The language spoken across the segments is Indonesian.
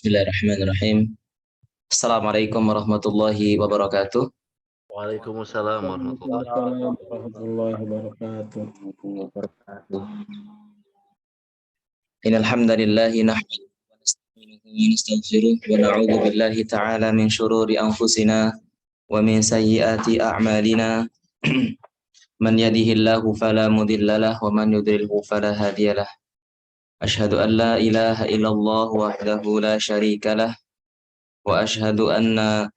Bismillahirrahmanirrahim. Assalamualaikum warahmatullahi wabarakatuh. Waalaikumsalam warahmatullahi wabarakatuh. Innal hamdalillah nahmaduhu wa nasta'inuhu wa nastaghfiruh wa na'udzu billahi ta'ala min shururi anfusina wa min sayyiati a'malina. Man yahdihillahu fala mudilla lahu wa man yudlilhu fala hadiyalah. Asyhadu an la ilaha illallah wahdahu la syarika lah wa asyhadu anna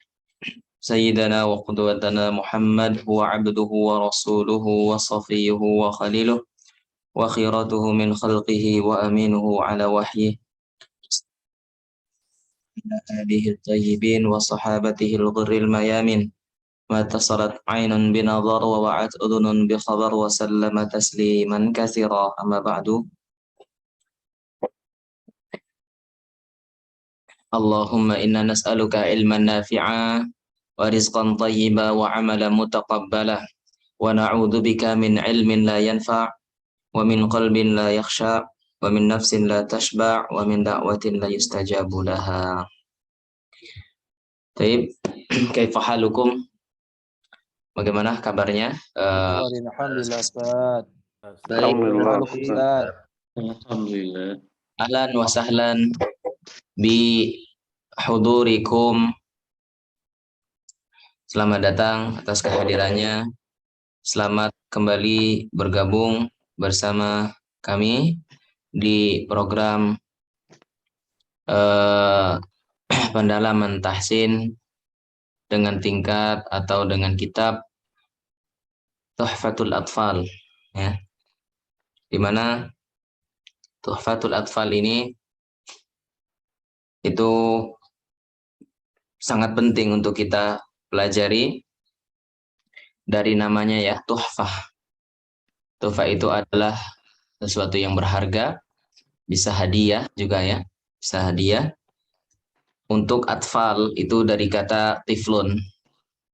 sayyidana wa qudwatana Muhammad huwa abduhu wa rasuluhu wa safiyuhu wa khaliluh wa khiratuhu min khalqihi wa aminuhu ala wahyi alihi tayyibin wa sahabatihi al-ghurril mayamin ma tasarat aynun binadhar wa wa'at udhunun bi khabar wa sallama tasliman katsira amma ba'du. Allahumma inna nas'aluka ilman nafi'a wa rizqan tayyiba wa amalan mutaqabbala wa na'udzu bika min ilmin la yanfa' wa min qalbin la yakhsha wa min nafsin la tashba' wa min da'watin la yustajabu laha. Baik, kaifa halukum? Bagaimana kabarnya? Alhamdulillah, Ustaz. Baik. Alhamdulillah. Ahlan wa sahlan bi hudurikum. Selamat datang atas kehadirannya. Selamat kembali bergabung bersama kami di program pendalaman tahsin dengan tingkat atau dengan kitab Tuhfatul Atfal, ya. Di mana Tuhfatul Atfal ini itu sangat penting untuk kita pelajari dari namanya, ya, tuhfah. Tuhfah itu adalah sesuatu yang berharga, bisa hadiah juga, ya, bisa hadiah. Untuk atfal itu dari kata tiflun,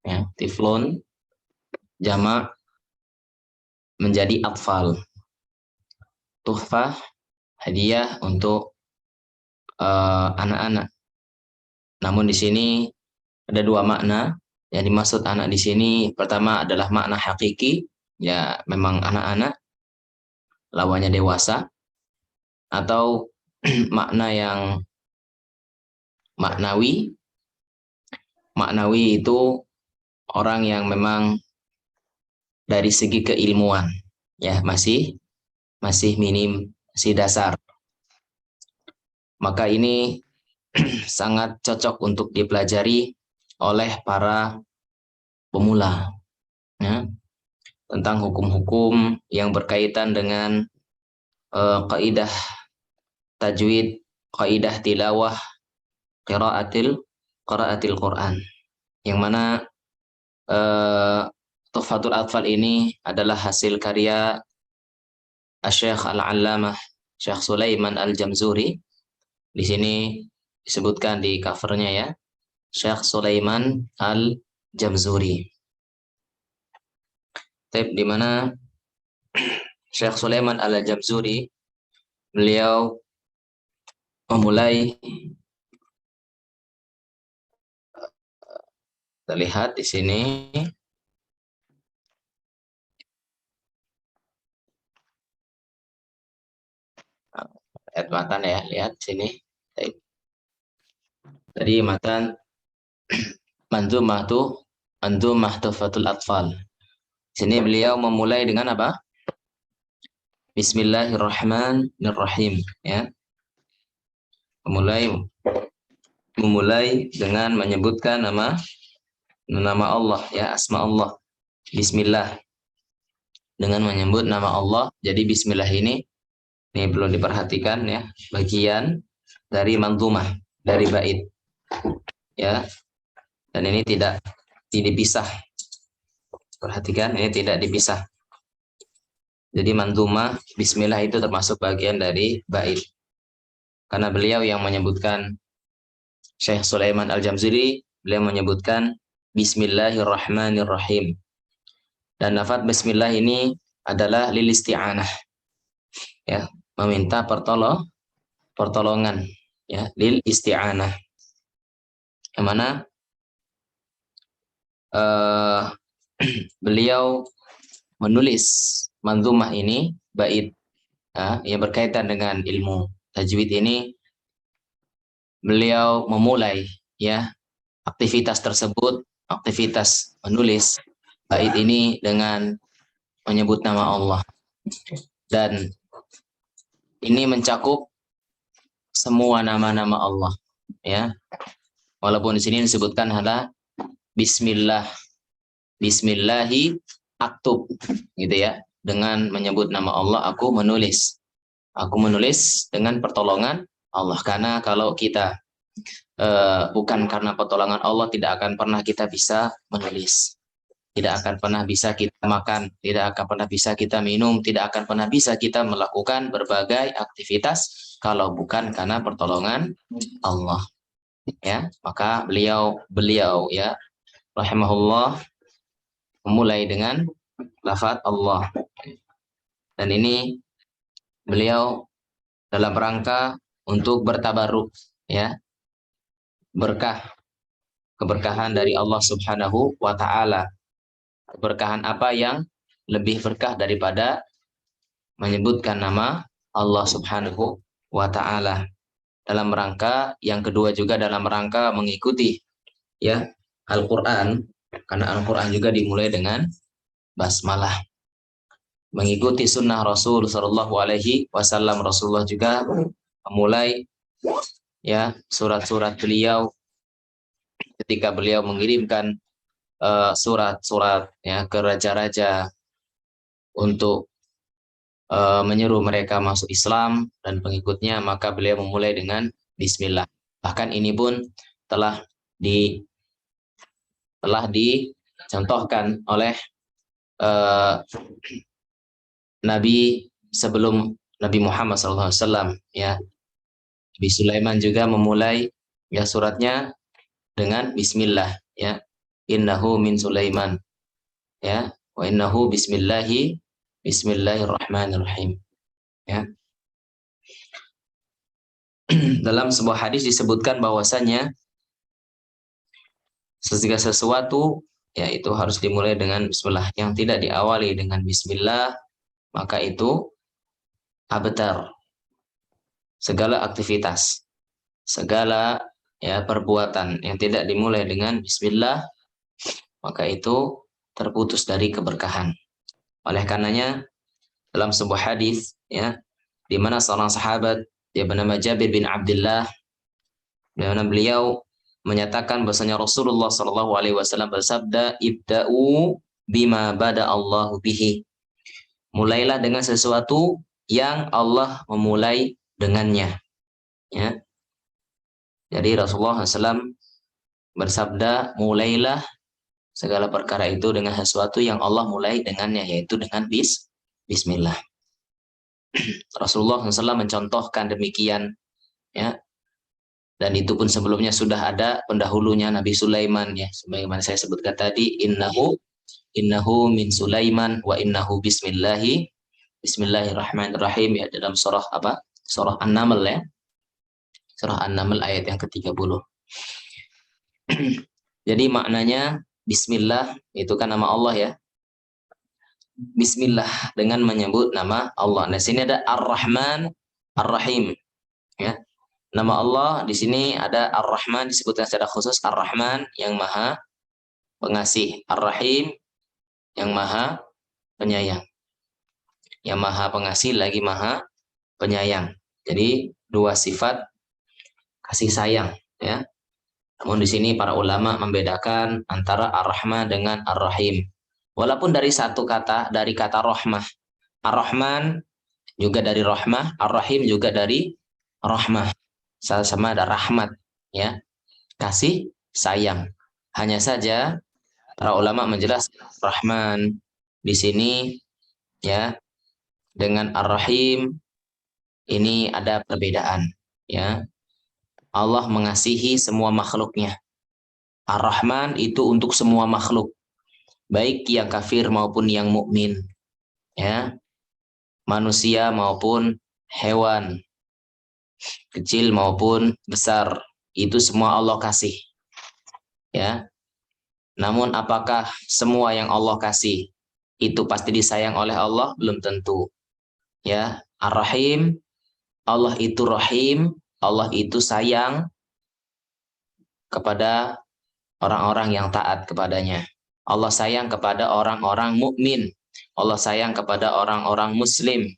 ya, tiflun jamak menjadi atfal. Tuhfah hadiah untuk anak-anak. Namun di sini ada dua makna yang dimaksud anak di sini. Pertama adalah makna hakiki, ya, memang anak-anak, lawannya dewasa, atau makna yang maknawi. Maknawi itu orang yang memang dari segi keilmuan, ya, masih minim, masih dasar. Maka ini sangat cocok untuk dipelajari oleh para pemula, ya, tentang hukum-hukum yang berkaitan dengan kaidah tajwid, kaidah tilawah, qiraatil Quran, yang mana Tuhfatul Atfal ini adalah hasil karya Asy-Syaikh Al-Allamah Syekh Sulaiman Al-Jamzuri. Di sini disebutkan di covernya, ya, Syekh Sulaiman Al-Jamzuri. Di mana Syekh Sulaiman Al-Jamzuri, beliau memulai, terlihat di sini, matan, ya, lihat sini. Tadi matan Manzumah Tuhfatul Atfal. Sini beliau memulai dengan apa? Bismillahirrahmanirrahim, ya. Memulai dengan menyebutkan nama Allah, ya, asma Allah. Bismillah, dengan menyebut nama Allah. Jadi bismillah ini perlu diperhatikan, ya, bagian dari manzumah, dari bait, ya. Dan ini tidak dipisah. Perhatikan, ini tidak dipisah. Jadi manzumah bismillah itu termasuk bagian dari bait. Karena beliau yang menyebutkan, Syekh Sulaiman Al-Jamzuri, beliau menyebutkan Bismillahirrahmanirrahim. Dan lafaz bismillah ini adalah lil isti'anah, ya, meminta pertolongan, ya, lil isti'anah. Yang mana beliau menulis manzumah ini, bait ya, yang berkaitan dengan ilmu tajwid ini. Beliau memulai ya aktivitas tersebut, aktivitas menulis bait ini dengan menyebut nama Allah, dan ini mencakup semua nama-nama Allah ya. Walaupun di sini disebutkan adalah bismillah, bismillahi aktub gitu ya. Dengan menyebut nama Allah aku menulis. Aku menulis dengan pertolongan Allah, karena kalau kita bukan karena pertolongan Allah, tidak akan pernah kita bisa menulis. Tidak akan pernah bisa kita makan, tidak akan pernah bisa kita minum, tidak akan pernah bisa kita melakukan berbagai aktivitas kalau bukan karena pertolongan Allah. Ya, maka beliau ya rahimahullah memulai dengan lafaz Allah. Dan ini beliau dalam rangka untuk bertabaruk ya, berkah, keberkahan dari Allah Subhanahu wa taala. Keberkahan apa yang lebih berkah daripada menyebutkan nama Allah Subhanahu wa taala. Dalam rangka yang kedua juga dalam rangka mengikuti ya Al-Qur'an, karena Al-Qur'an juga dimulai dengan basmalah. Mengikuti sunnah Rasul Shallallahu Alaihi Wasallam, Rasulullah juga memulai ya surat-surat beliau ketika beliau mengirimkan surat-surat ya ke raja-raja untuk menyeru mereka masuk Islam dan pengikutnya, maka beliau memulai dengan Bismillah. Bahkan ini pun telah dicontohkan oleh Nabi sebelum Nabi Muhammad SAW ya. Nabi Sulaiman juga memulai ya suratnya dengan Bismillah ya. Innahu min Sulaiman ya, wa innahu bismillahirrahmanirrahim ya. Dalam sebuah hadis disebutkan bahwasanya segala sesuatu ya itu harus dimulai dengan bismillah. Yang tidak diawali dengan bismillah maka itu abtar. Segala aktivitas, segala ya perbuatan yang tidak dimulai dengan bismillah maka itu terputus dari keberkahan. Oleh karenanya dalam sebuah hadis ya, di mana seorang sahabat dia bernama Jabir bin Abdullah, di mana beliau menyatakan bahwasanya Rasulullah Shallallahu Alaihi Wasallam bersabda, ibda'u bima bada Allahu bihi. Mulailah dengan sesuatu yang Allah memulai dengannya. Ya. Jadi Rasulullah SAW bersabda, mulailah segala perkara itu dengan sesuatu yang Allah mulai dengannya, yaitu dengan bismillah. Rasulullah SAW mencontohkan demikian ya. Dan itu pun sebelumnya sudah ada pendahulunya Nabi Sulaiman ya, sebagaimana saya sebutkan tadi, innahu min Sulaiman wa innahu bismillahirrahmanirrahim ya, dalam surah apa? Surah An-Naml ya. Surah An-Naml ayat yang ke-30. Jadi maknanya bismillah itu kan nama Allah ya. Bismillah dengan menyebut nama Allah. Nah, sini ada Ar-Rahman, Ar-Rahim ya. Nama Allah di sini ada Ar-Rahman, disebutkan secara khusus Ar-Rahman yang Maha Pengasih, Ar-Rahim yang Maha Penyayang. Yang Maha Pengasih lagi Maha Penyayang. Jadi dua sifat kasih sayang ya. Namun di sini para ulama membedakan antara Ar-Rahman dengan Ar-Rahim. Walaupun dari satu kata, dari kata rahmah. Ar-Rahman juga dari rahmah, Ar-Rahim juga dari rahmah. Sama ada rahmat ya, kasih sayang. Hanya saja para ulama menjelaskan Rahman di sini ya dengan Ar-Rahim ini ada perbedaan ya. Allah mengasihi semua makhluknya. Ar-Rahman itu untuk semua makhluk, baik yang kafir maupun yang mukmin ya, manusia maupun hewan, kecil maupun besar, itu semua Allah kasih. Ya. Namun apakah semua yang Allah kasih itu pasti disayang oleh Allah? Belum tentu. Ya, Ar-Rahim, Allah itu Rahim, Allah itu sayang kepada orang-orang yang taat kepadanya. Allah sayang kepada orang-orang mukmin. Allah sayang kepada orang-orang muslim.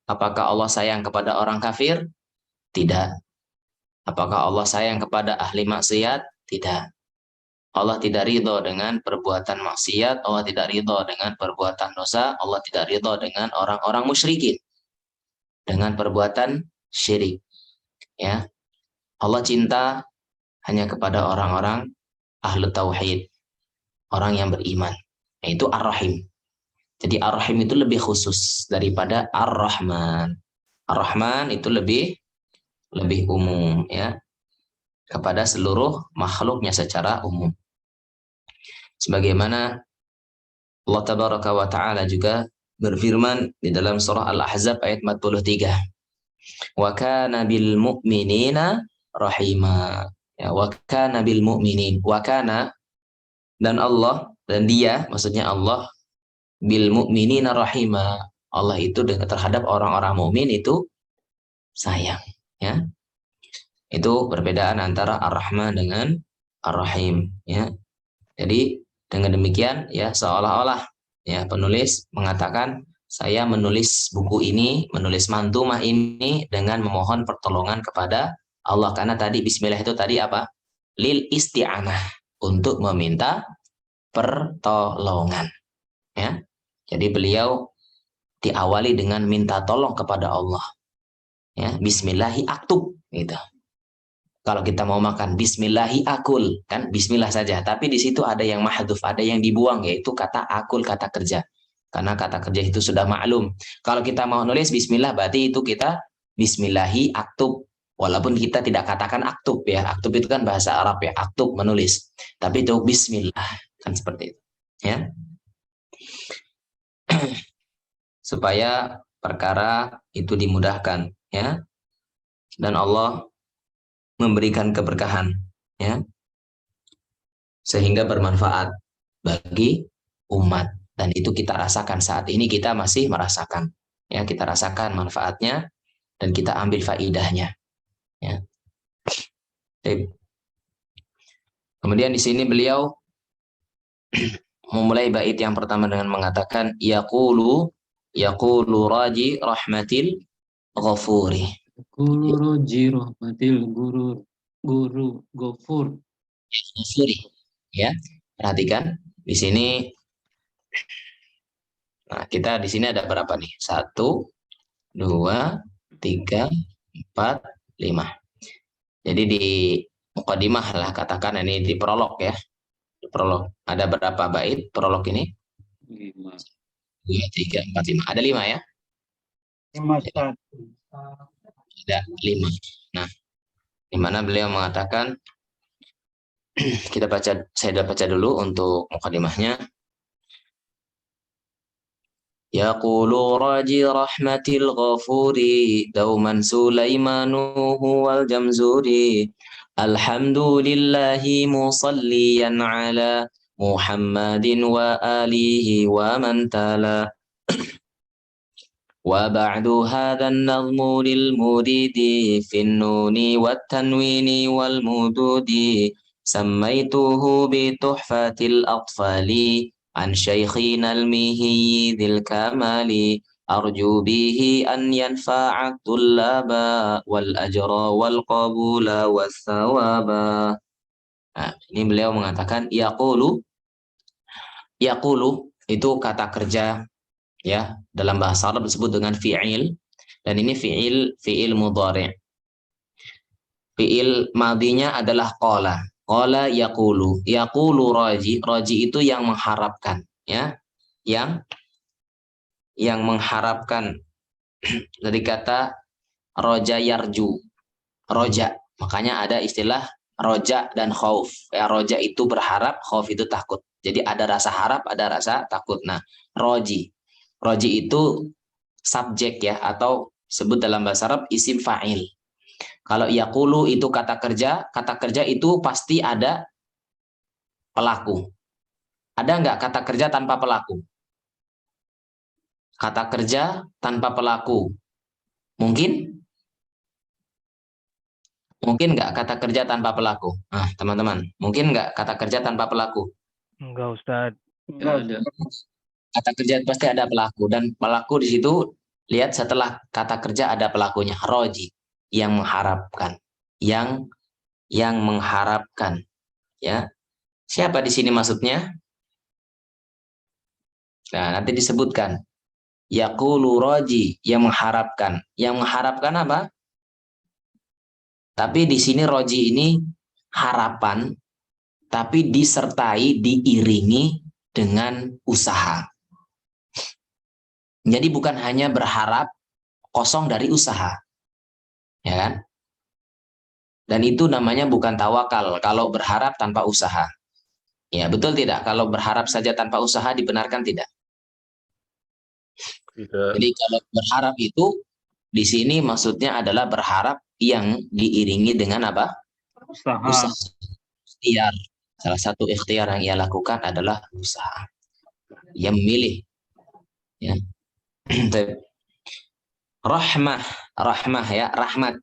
Apakah Allah sayang kepada orang kafir? Tidak. Apakah Allah sayang kepada ahli maksiat? Tidak. Allah tidak ridho dengan perbuatan maksiat, Allah tidak ridho dengan perbuatan dosa, Allah tidak ridho dengan orang-orang musyrikin, dengan perbuatan syirik. Ya, Allah cinta hanya kepada orang-orang ahlu tauhid, orang yang beriman, yaitu Ar-Rahim. Jadi Ar-Rahim itu lebih khusus daripada Ar-Rahman. Ar-Rahman itu lebih umum, ya, kepada seluruh makhluknya secara umum. Sebagaimana Allah Tabaraka wa Ta'ala juga berfirman di dalam surah Al-Ahzab ayat 43. Wa kana bil mu'minina rahima. Ya, wa kana bil mu'minin. Wa kana, dan Allah, dan dia, maksudnya Allah, bil mu'minina rahima. Allah itu terhadap orang-orang mukmin itu sayang. Ya. Itu perbedaan antara Ar-Rahman dengan Ar-Rahim. Ya. Jadi dengan demikian ya seolah-olah ya penulis mengatakan saya menulis buku ini, menulis mantumah ini dengan memohon pertolongan kepada Allah, karena tadi bismillah itu tadi apa? Lil isti'anah, untuk meminta pertolongan. Ya. Jadi beliau diawali dengan minta tolong kepada Allah. Ya, bismillahi aktub gitu. Kalau kita mau makan bismillahi akul, kan bismillah saja, tapi di situ ada yang mahdhuf, ada yang dibuang, yaitu kata akul, kata kerja. Karena kata kerja itu sudah maklum. Kalau kita mau nulis bismillah berarti itu kita bismillahi aktub. Walaupun kita tidak katakan aktub ya. Aktub itu kan bahasa Arab ya, aktub menulis. Tapi itu bismillah, kan seperti itu. Ya. Supaya perkara itu dimudahkan ya. Dan Allah memberikan keberkahan ya, sehingga bermanfaat bagi umat, dan itu kita rasakan saat ini, kita masih merasakan ya, kita rasakan manfaatnya dan kita ambil faidahnya ya. Kemudian di sini beliau memulai bait yang pertama dengan mengatakan yaqulu raji rahmatil ghafuri. Guru roji rahmatil guru gofur. Ghafuri ya. Perhatikan di sini. Nah, kita di sini ada berapa nih? 1, 2, 3, 4, 5. Jadi di mukadimah lah katakan, ini di prolog ya. Di prolog ada berapa bait prolog ini? 5. 2, 3, 4, 5. Ada 5 ya? 5. Ada 5. Nah, di mana beliau mengatakan kita baca, saya baca dulu untuk mukadimahnya. Yaqulu raji rahmatil ghafuri dauman Sulaimanu huwal jamzuri alhamdulillahi musalliyan ala Muhammadin wa alihi wa man tala wa ba'du hadha an-nazmu lil muridi fin nuni wat tanwini wal mududi sammaituhu bi tuhfatil atfali an syaikhina al-mihi dzil kamali arju bihi an yanfa'a tullaba wal ajra wal qabula was thawaba. Nah, ini beliau mengatakan yaqulu itu kata kerja ya, dalam bahasa Arab disebut dengan fi'il, dan ini fi'il mudhari'. Fi'il madinya adalah qala. Qala yaqulu raji itu yang mengharapkan ya, yang mengharapkan dari kata roja yarju, roja, makanya ada istilah roja dan khauf ya. Roja itu berharap, khauf itu takut, jadi ada rasa harap, ada rasa takut. Nah, roji itu subjek ya, atau sebut dalam bahasa Arab isim fa'il. Kalau yaqulu itu kata kerja itu pasti ada pelaku. Ada nggak kata kerja tanpa pelaku? Kata kerja tanpa pelaku. Mungkin? Mungkin nggak kata kerja tanpa pelaku? Nah, teman-teman, mungkin nggak kata kerja tanpa pelaku? Enggak, Ustaz. Enggak ada. Kata kerja pasti ada pelaku, dan pelaku di situ lihat setelah kata kerja ada pelakunya, roji, yang mengharapkan, yang mengharapkan, ya. Siapa di sini maksudnya? Nah, nanti disebutkan. Yaqulu roji, yang mengharapkan. Yang mengharapkan apa? Tapi di sini roji ini harapan, tapi disertai, diiringi dengan usaha. Jadi bukan hanya berharap kosong dari usaha. Ya kan? Dan itu namanya bukan tawakal kalau berharap tanpa usaha. Ya, betul tidak? Kalau berharap saja tanpa usaha dibenarkan tidak? Tidak. Jadi kalau berharap itu di sini maksudnya adalah berharap yang diiringi dengan apa? Usaha. Usaha. Ikhtiar. Salah satu ikhtiar yang ia lakukan adalah usaha. Ia memilih. Ya. Rahmah ya, rahmat.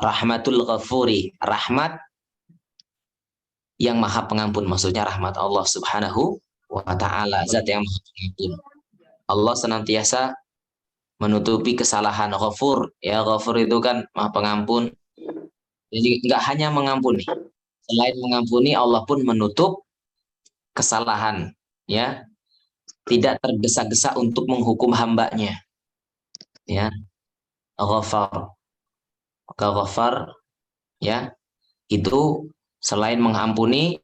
Rahmatul Ghafuri, rahmat yang maha pengampun, maksudnya rahmat Allah subhanahu wa ta'ala, zat yang maha pengampun. Allah senantiasa menutupi kesalahan. Ghafur, ya, Ghafur itu kan maha pengampun. Jadi nggak hanya mengampuni, selain mengampuni Allah pun menutup kesalahan, ya, tidak tergesa-gesa untuk menghukum hambanya, ya. Ghafar, maka Ghafar, ya, itu selain mengampuni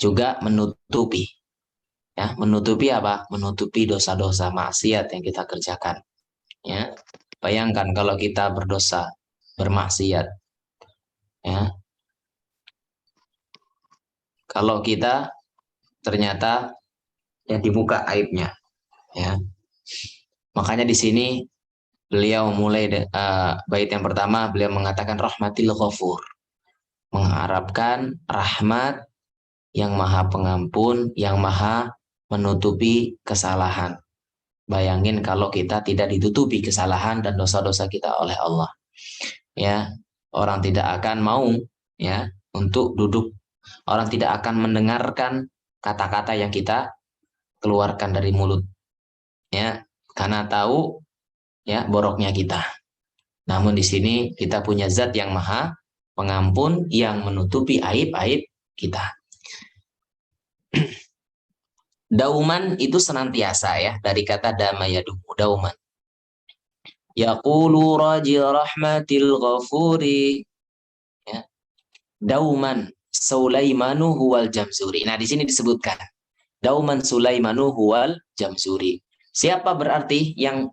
juga menutupi, ya, menutupi apa? Menutupi dosa-dosa maksiat yang kita kerjakan, ya. Bayangkan kalau kita berdosa, bermaksiat, ya, kalau kita ternyata yang dibuka aibnya, ya. Makanya di sini beliau mulai bait yang pertama, beliau mengatakan rahmatil ghafur, mengharapkan rahmat yang maha pengampun, yang maha menutupi kesalahan. Bayangin kalau kita tidak ditutupi kesalahan dan dosa-dosa kita oleh Allah, ya, orang tidak akan mau, ya, untuk duduk, orang tidak akan mendengarkan kata-kata yang kita keluarkan dari mulut, ya, karena tahu, ya, boroknya kita. Namun di sini kita punya zat yang maha pengampun yang menutupi aib-aib kita. Dauman itu senantiasa, ya, dari kata dama yadumu, dauman. Yaqulu raji rahmatil ghafuri, ya. Dauman Sulaimanu huwal jamzuri. Nah, di sini disebutkan dauman Sulaimanu huwal jamzuri. Siapa berarti yang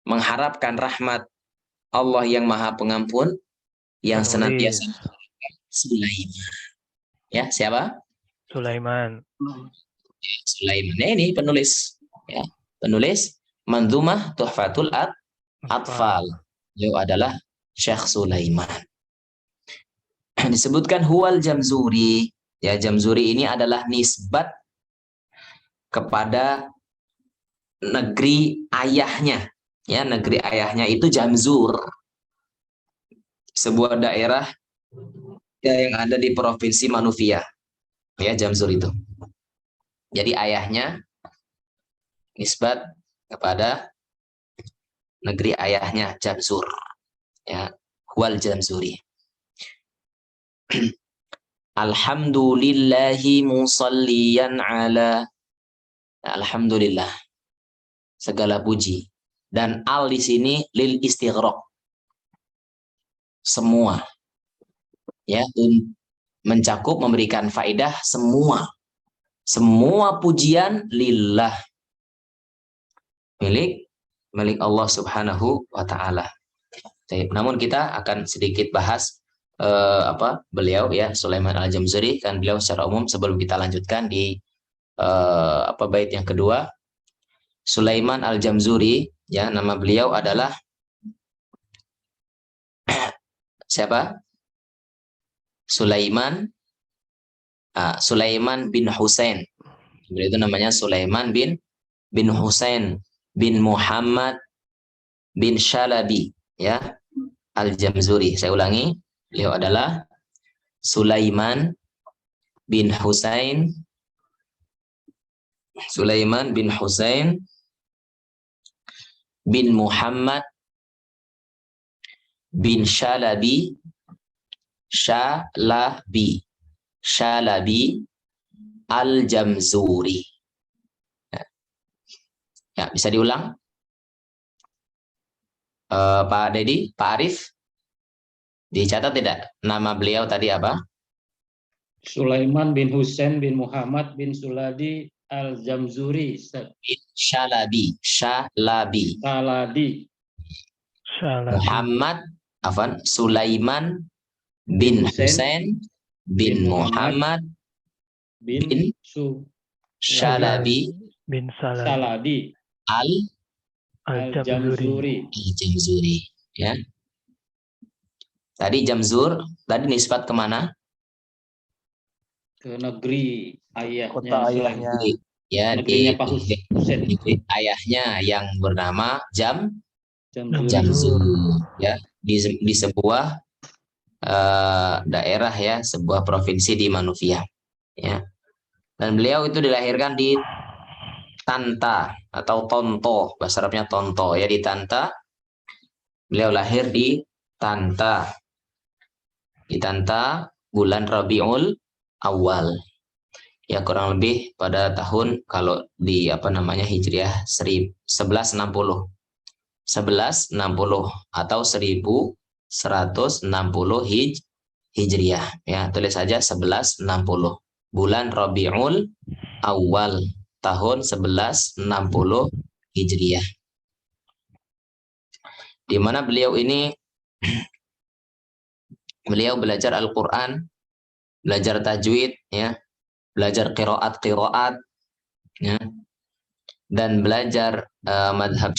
mengharapkan rahmat Allah yang maha pengampun, yang senantiasa Sulaiman. Ya, siapa? Sulaiman. Sulaiman. Nah, ini penulis, ya, penulis Manzumah Tuhfatul Atfal. Beliau adalah Syekh Sulaiman. Disebutkan huwal jamzuri. Ya, jamzuri ini adalah nisbat kepada negeri ayahnya. Ya, negeri ayahnya itu Jamzur, sebuah daerah, ya, yang ada di provinsi Manufia, ya, Jamzur itu. Jadi ayahnya nisbat kepada negeri ayahnya Jamzur, ya, wal Jamzuri. Alhamdulillahi musalliyan ala, alhamdulillah, segala puji, dan al di sini lil istighraq, semua, ya, mencakup, memberikan faedah semua pujian lillah, milik Allah subhanahu wa ta'ala. Namun kita akan sedikit bahas beliau, ya, Sulaiman al-Jamzuri, kan beliau secara umum sebelum kita lanjutkan di bait yang kedua. Sulaiman al-Jamzuri, ya, nama beliau adalah Siapa? Sulaiman. Sulaiman bin Husain. Beliau itu namanya Sulaiman bin Husain bin Muhammad bin Shalabi, ya, Al-Jamzuri. Saya ulangi, beliau adalah Sulaiman bin Husain bin Muhammad bin Shalabi Al-Jamzuri. Ya, bisa diulang? Pak Dedi, Pak Arif, dicatat tidak? Nama beliau tadi apa? Sulaiman bin Husain bin Muhammad bin Suladi Al-Jamzuri. Shalabi. Saladi. Muhammad, Sulaiman bin Husain bin Muhammad bin Shalabi bin Saladi Saladi Al-Jamzuri. Al-Jamzuri, ya. Tadi Jamzur, tadi nisbat kemana? Ke negeri ayahnya. Kota ayahnya. Ya, Negerinya Pak Husain. negeri ayahnya yang bernama Jamzuri. Jamzur, ya, di sebuah daerah, ya, sebuah provinsi di Manufia, ya. Dan beliau itu dilahirkan di Tanta atau Tonto, bahasa Arabnya Tonto, ya, di Tanta. Beliau lahir di Tanta bulan Rabiul Awal, ya, kurang lebih pada tahun, kalau di Hijriah 1160 atau 1160 Hijriah, ya, tulis saja 1160 bulan Rabiul Awal tahun 1160 Hijriah, di mana beliau ini beliau belajar Al-Qur'an, belajar tajwid, ya, belajar qiraat, ya, dan belajar madhab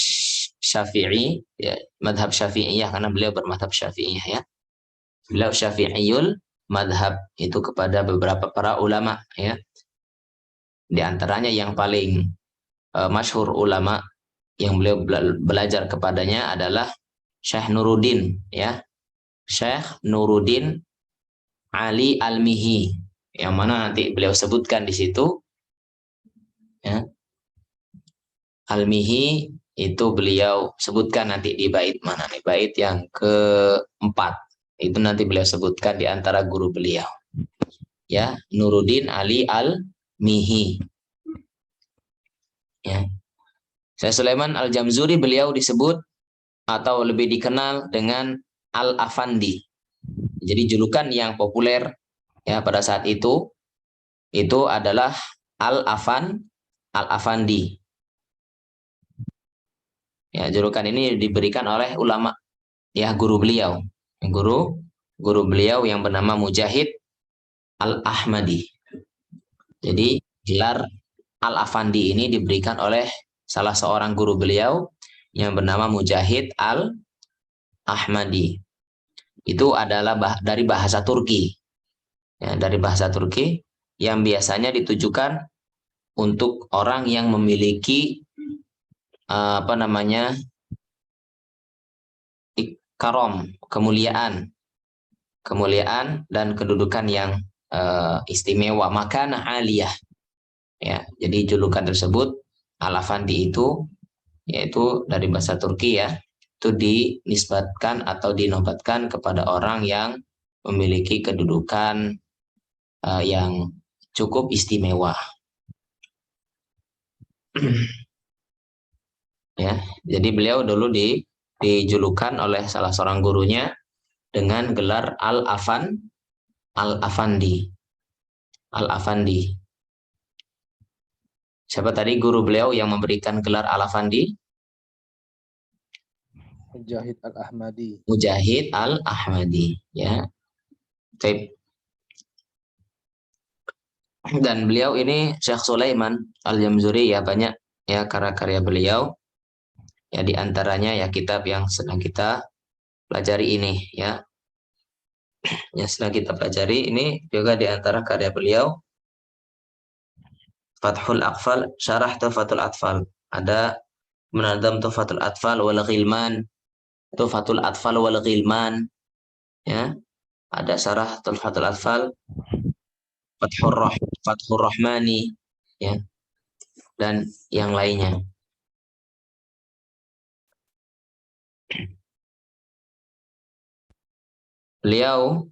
Syafi'i, ya, madhab Syafi'iyah, karena beliau bermadhab Syafi'iyah, ya. Beliau Syafi'iyul madhab itu kepada beberapa para ulama, ya. Di antaranya yang paling masyhur ulama yang beliau belajar kepadanya adalah Syekh Nuruddin, ya. Syekh Nuruddin Ali Al-Mihi, yang mana nanti beliau sebutkan di situ, ya. Al-Mihi itu beliau sebutkan nanti di bait mana nih? Bait yang keempat. Itu nanti beliau sebutkan di antara guru beliau, ya, Nuruddin Ali Al-Mihi, ya. Syekh Sulaiman Al-Jamzuri beliau disebut atau lebih dikenal dengan Al-Afandi. Jadi julukan yang populer, ya, pada saat itu adalah Al-Afandi. Ya, julukan ini diberikan oleh ulama, ya, guru beliau. Guru beliau yang bernama Mujahid Al-Ahmadi. Jadi gelar Al-Afandi ini diberikan oleh salah seorang guru beliau yang bernama Mujahid Al-Ahmadi. Itu adalah dari bahasa Turki, ya, dari bahasa Turki yang biasanya ditujukan untuk orang yang memiliki karom, kemuliaan dan kedudukan yang istimewa, makanah aliyah, ya. Jadi julukan tersebut Al-Afandi itu, yaitu dari bahasa Turki, ya, itu dinisbatkan atau dinobatkan kepada orang yang memiliki kedudukan yang cukup istimewa. Ya, jadi beliau dulu dijulukan oleh salah seorang gurunya dengan gelar Al-Afandi. Siapa tadi guru beliau yang memberikan gelar Al-Afandi? Mujahid Al-Ahmadi. Mujahid Al-Ahmadi, ya. Dan beliau ini Syekh Sulaiman Al-Jamzuri, ya, banyak, ya, karya-karya beliau, ya, di antaranya, ya, kitab yang sedang kita pelajari ini, ya, yang sedang kita pelajari. Ini juga di antara karya beliau, Fathul Aqfal, Syarah Tuhfatul Atfal. Ada Menadam Tuhfatul Atfal wal Ghilman, Tuhfatul Atfal wal Ghilman, ya. Ada Syarah Tuhfatul Atfal, Fathur Rahmani, ya, dan yang lainnya. Beliau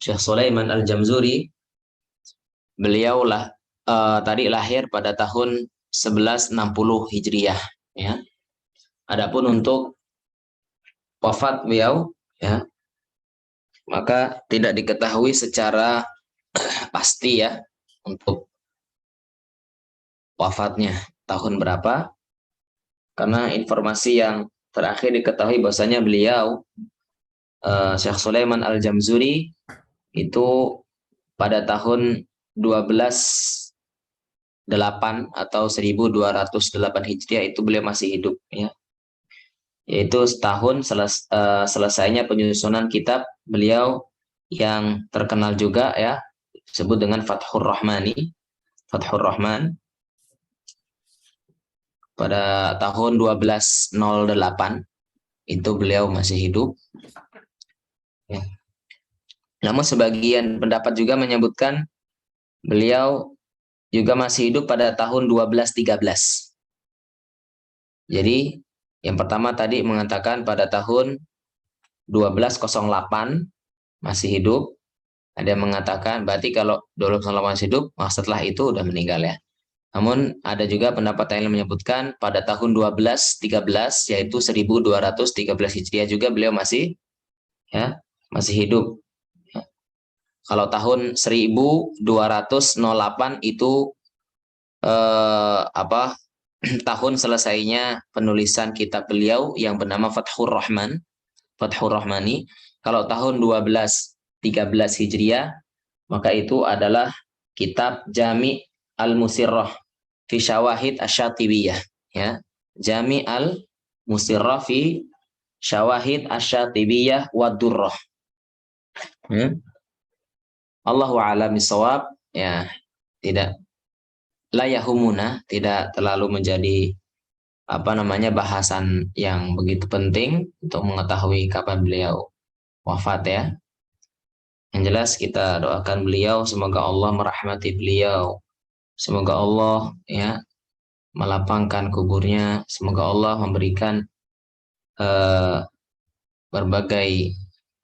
Syekh Sulaiman Al-Jamzuri, beliaulah tadi lahir pada tahun 1160 Hijriah, ya. Adapun untuk wafat beliau, ya, maka tidak diketahui secara pasti, ya, untuk wafatnya tahun berapa, karena informasi yang terakhir diketahui bahwasanya beliau Syekh Sulaiman Al-Jamzuri itu pada tahun 1208 atau 1208 Hijriah itu beliau masih hidup, ya. Yaitu setahun selesainya penyusunan kitab beliau yang terkenal juga, ya, disebut dengan Fathur Rahmani, Fathur Rahman, pada tahun 1208 itu beliau masih hidup, ya. Namun sebagian pendapat juga menyebutkan beliau juga masih hidup pada tahun 1213. Jadi yang pertama tadi mengatakan pada tahun 1208 masih hidup. Ada yang mengatakan berarti kalau 1208 masih hidup, setelah itu udah meninggal, ya. Namun ada juga pendapat yang menyebutkan pada tahun 1213, yaitu 1213 Hijriah juga beliau masih, ya, masih hidup. Kalau tahun 1208 itu tahun selesainya penulisan kitab beliau yang bernama Fathur Rahman, Fathur Rahmani. Kalau tahun 1213 Hijriah, maka itu adalah kitab Jami' Al-Musirrah fi Syawahid Asy-Syatibiyah, ya. Jami' Al-Musirrah fi Syawahid Asy-Syatibiyah wa Durrah. Allahu a'lam bishawab, ya. Tidak la yahumuna, tidak terlalu menjadi bahasan yang begitu penting untuk mengetahui kapan beliau wafat, ya. Yang jelas kita doakan beliau, semoga Allah merahmati beliau, semoga Allah, ya, melapangkan kuburnya, semoga Allah memberikan berbagai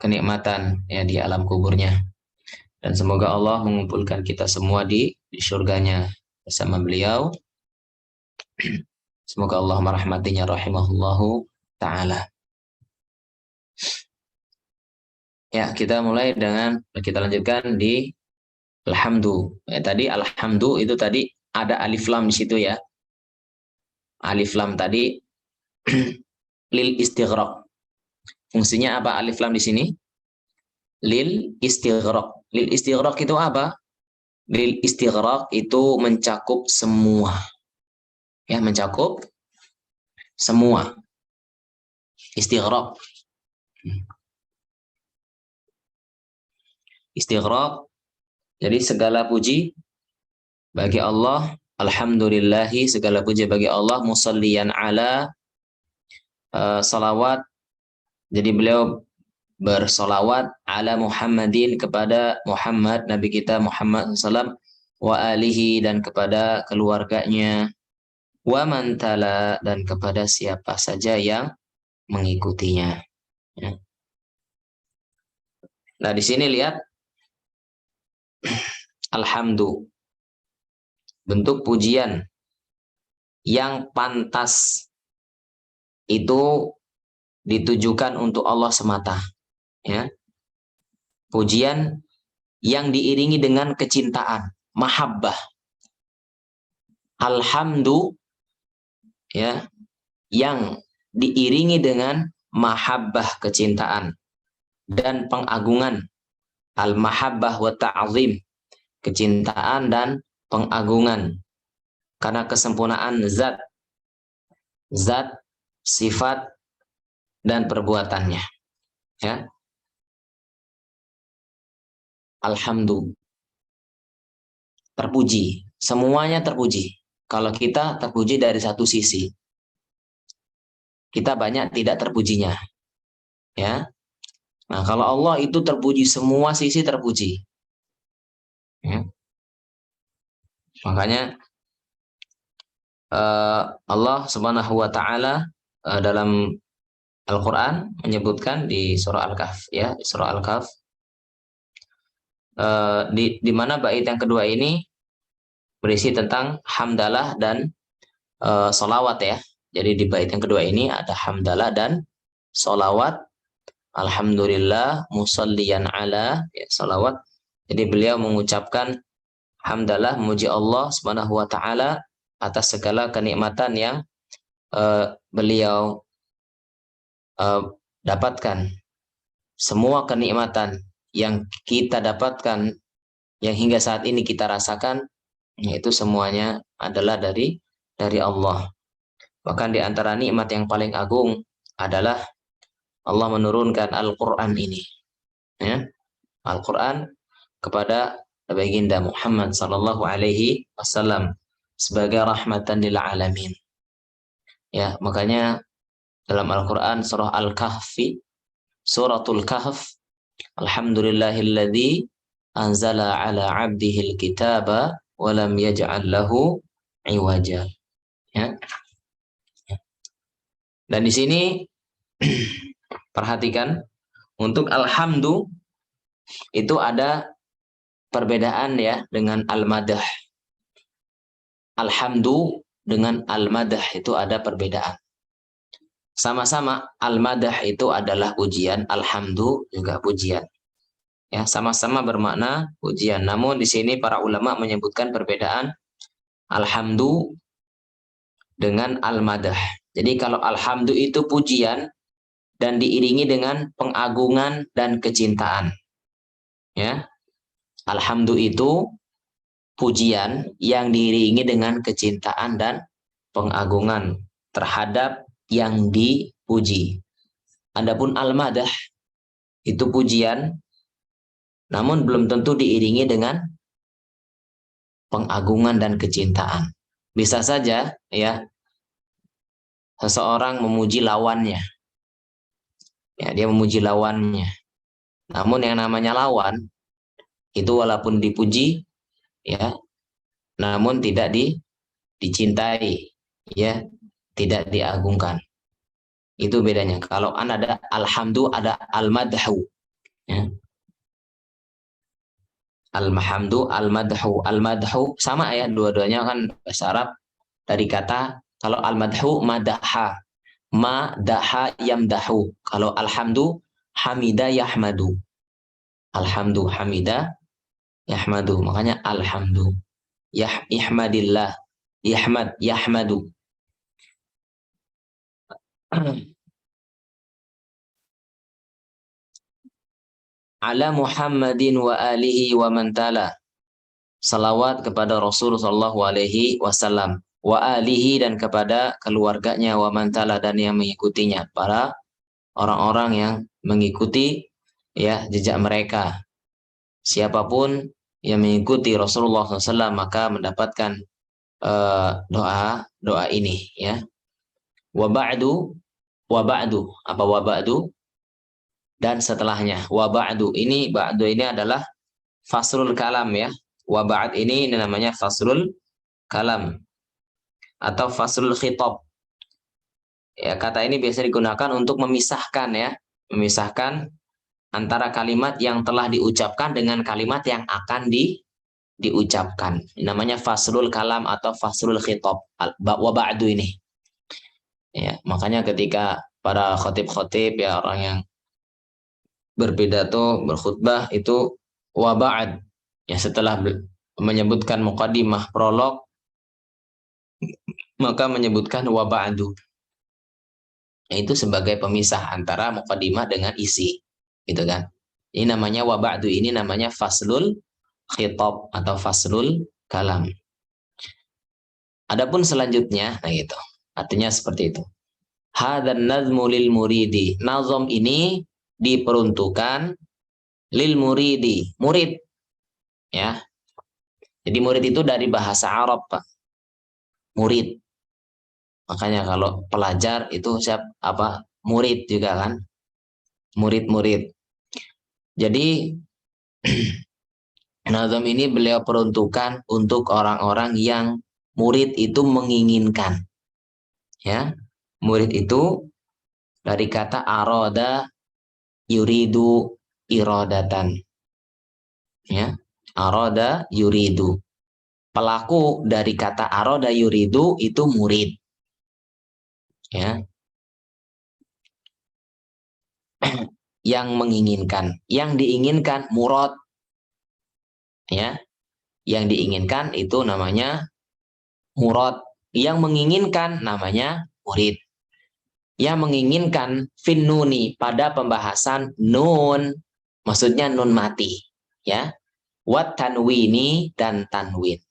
kenikmatan, ya, di alam kuburnya, dan semoga Allah mengumpulkan kita semua di surganya bersama beliau. Semoga Allah merahmatinya rahimahullahu ta'ala. Ya, kita lanjutkan di alhamdu. Ya, tadi alhamdu itu tadi ada alif lam di situ, ya. Alif lam tadi lil istighraq. Fungsinya apa alif lam di sini? Lil istighraq. Lil istighraq itu apa? Lil istighraq itu mencakup semua. Ya, mencakup semua. Istighraq. Istighraq. Jadi segala puji bagi Allah, alhamdulillahi, segala puji bagi Allah, musalliyan ala, salawat. Jadi beliau bersolawat ala Muhammadin, kepada Muhammad, Nabi kita Muhammad SAW, wa alihi, dan kepada keluarganya, wa mantala, dan kepada siapa saja yang mengikutinya. Ya. Nah, di sini lihat alhamdu, bentuk pujian yang pantas itu ditujukan untuk Allah semata, ya. Pujian yang diiringi dengan kecintaan, mahabbah. Alhamdu, ya, yang diiringi dengan mahabbah, kecintaan dan pengagungan. Al-mahabbah wa ta'zim, kecintaan dan pengagungan karena kesempurnaan zat, sifat, dan perbuatannya, ya. alhamdu. Terpuji. Semuanya terpuji. Kalau kita terpuji dari satu sisi, kita banyak tidak terpujinya. Ya. Nah, kalau Allah itu terpuji, semua sisi terpuji. Ya. Makanya Allah Subhanahu wa taala dalam Al-Qur'an menyebutkan di surah Al-Kahf, ya, surah Al-Kahf, di mana bait yang kedua ini berisi tentang hamdalah dan solawat, ya. Jadi di bait yang kedua ini ada hamdalah dan solawat. Alhamdulillah musalliyan ala, ya, solawat. Jadi beliau mengucapkan hamdalah, memuji Allah Subhanahu wa taala atas segala kenikmatan yang beliau dapatkan. Semua kenikmatan yang kita dapatkan, yang hingga saat ini kita rasakan, itu semuanya adalah dari Allah. Bahkan di antara nikmat yang paling agung adalah Allah menurunkan Al-Quran ini, ya, Al-Quran kepada baginda Muhammad sallallahu alaihi wasallam sebagai rahmatan lil alamin. Ya, makanya dalam Al-Quran surah Al-Kahfi, suratul Kahf, alhamdulillahilladzi anzala ala abdihil kitaba wa lam yaj'al lahu iwaja. Ya. Dan di sini perhatikan, untuk alhamdu itu ada perbedaan, ya, dengan al-madah. Alhamdu dengan al-madah itu ada perbedaan. Sama-sama al-madah itu adalah pujian, alhamdu juga pujian. Ya, sama-sama bermakna pujian. Namun di sini para ulama menyebutkan perbedaan alhamdu dengan al-madah. Jadi kalau alhamdu itu pujian dan diiringi dengan pengagungan dan kecintaan. Ya. Alhamdu itu pujian yang diiringi dengan kecintaan dan pengagungan terhadap yang dipuji. Adapun al-madah itu pujian, namun belum tentu diiringi dengan pengagungan dan kecintaan. Bisa saja, ya, seseorang memuji lawannya. Ya, dia memuji lawannya. Namun yang namanya lawan itu walaupun dipuji, ya, namun tidak dicintai, ya, tidak diagungkan. Itu bedanya. Kalau ada alhamdu, ada al-madhu. Ya. Al-mahamdu, al-madhu. Al-madhu sama, ya, dua-duanya kan bahasa Arab dari kata, kalau al-madhu madaha. Madaha yamdahu. Kalau alhamdu hamida yahmadu. Alhamdu hamida yahmadu. Makanya alhamdu. Ihmadillah. Yahmadu. Ala Muhammadin wa alihi wa man tala. Salawat kepada Rasul sallallahu alaihi wasallam, wa alihi, dan kepada keluarganya, wa man tala, dan yang mengikutinya, para orang-orang yang mengikuti, ya, jejak mereka. Siapapun yang mengikuti Rasulullah SAW maka mendapatkan doa ini, ya. Wa ba'du, apa wa ba'du? Dan setelahnya. Wa ba'du ini adalah faslul kalam, ya. Wa ba'd ini namanya faslul kalam atau faslul khitab. Ya, kata ini biasa digunakan untuk memisahkan, ya, memisahkan antara kalimat yang telah diucapkan dengan kalimat yang akan diucapkan. Namanya faslul kalam atau faslul khitab. Wa ba'du ini. Ya, makanya ketika para khotib-khotib, ya, orang yang berpidato, berkhutbah, itu wa ba'd, ya, setelah menyebutkan muqaddimah, prolog, maka menyebutkan wa ba'du. Itu sebagai pemisah antara muqaddimah dengan isi, gitu kan. Ini namanya wa ba'du, ini namanya faslul khitab atau faslul kalam. Adapun selanjutnya, nah, gitu. Artinya seperti itu. Hadan nazmu lil muridi. Nazom ini diperuntukkan lil muridi, murid. Ya. Jadi murid itu dari bahasa Arab, Pak. Murid. Makanya kalau pelajar itu murid juga kan? Murid-murid. Jadi nazam ini beliau peruntukkan untuk orang-orang yang murid itu menginginkan. Ya. Murid itu dari kata aroda yuridu irodatan. Ya. Aroda yuridu. Pelaku dari kata aroda yuridu itu murid. Ya. Yang menginginkan. Yang diinginkan murad. Ya. Yang diinginkan itu namanya murad. Yang menginginkan namanya murid. Yang menginginkan finnuni pada pembahasan nun, maksudnya nun mati, ya. Wat tanwini dan tanwin.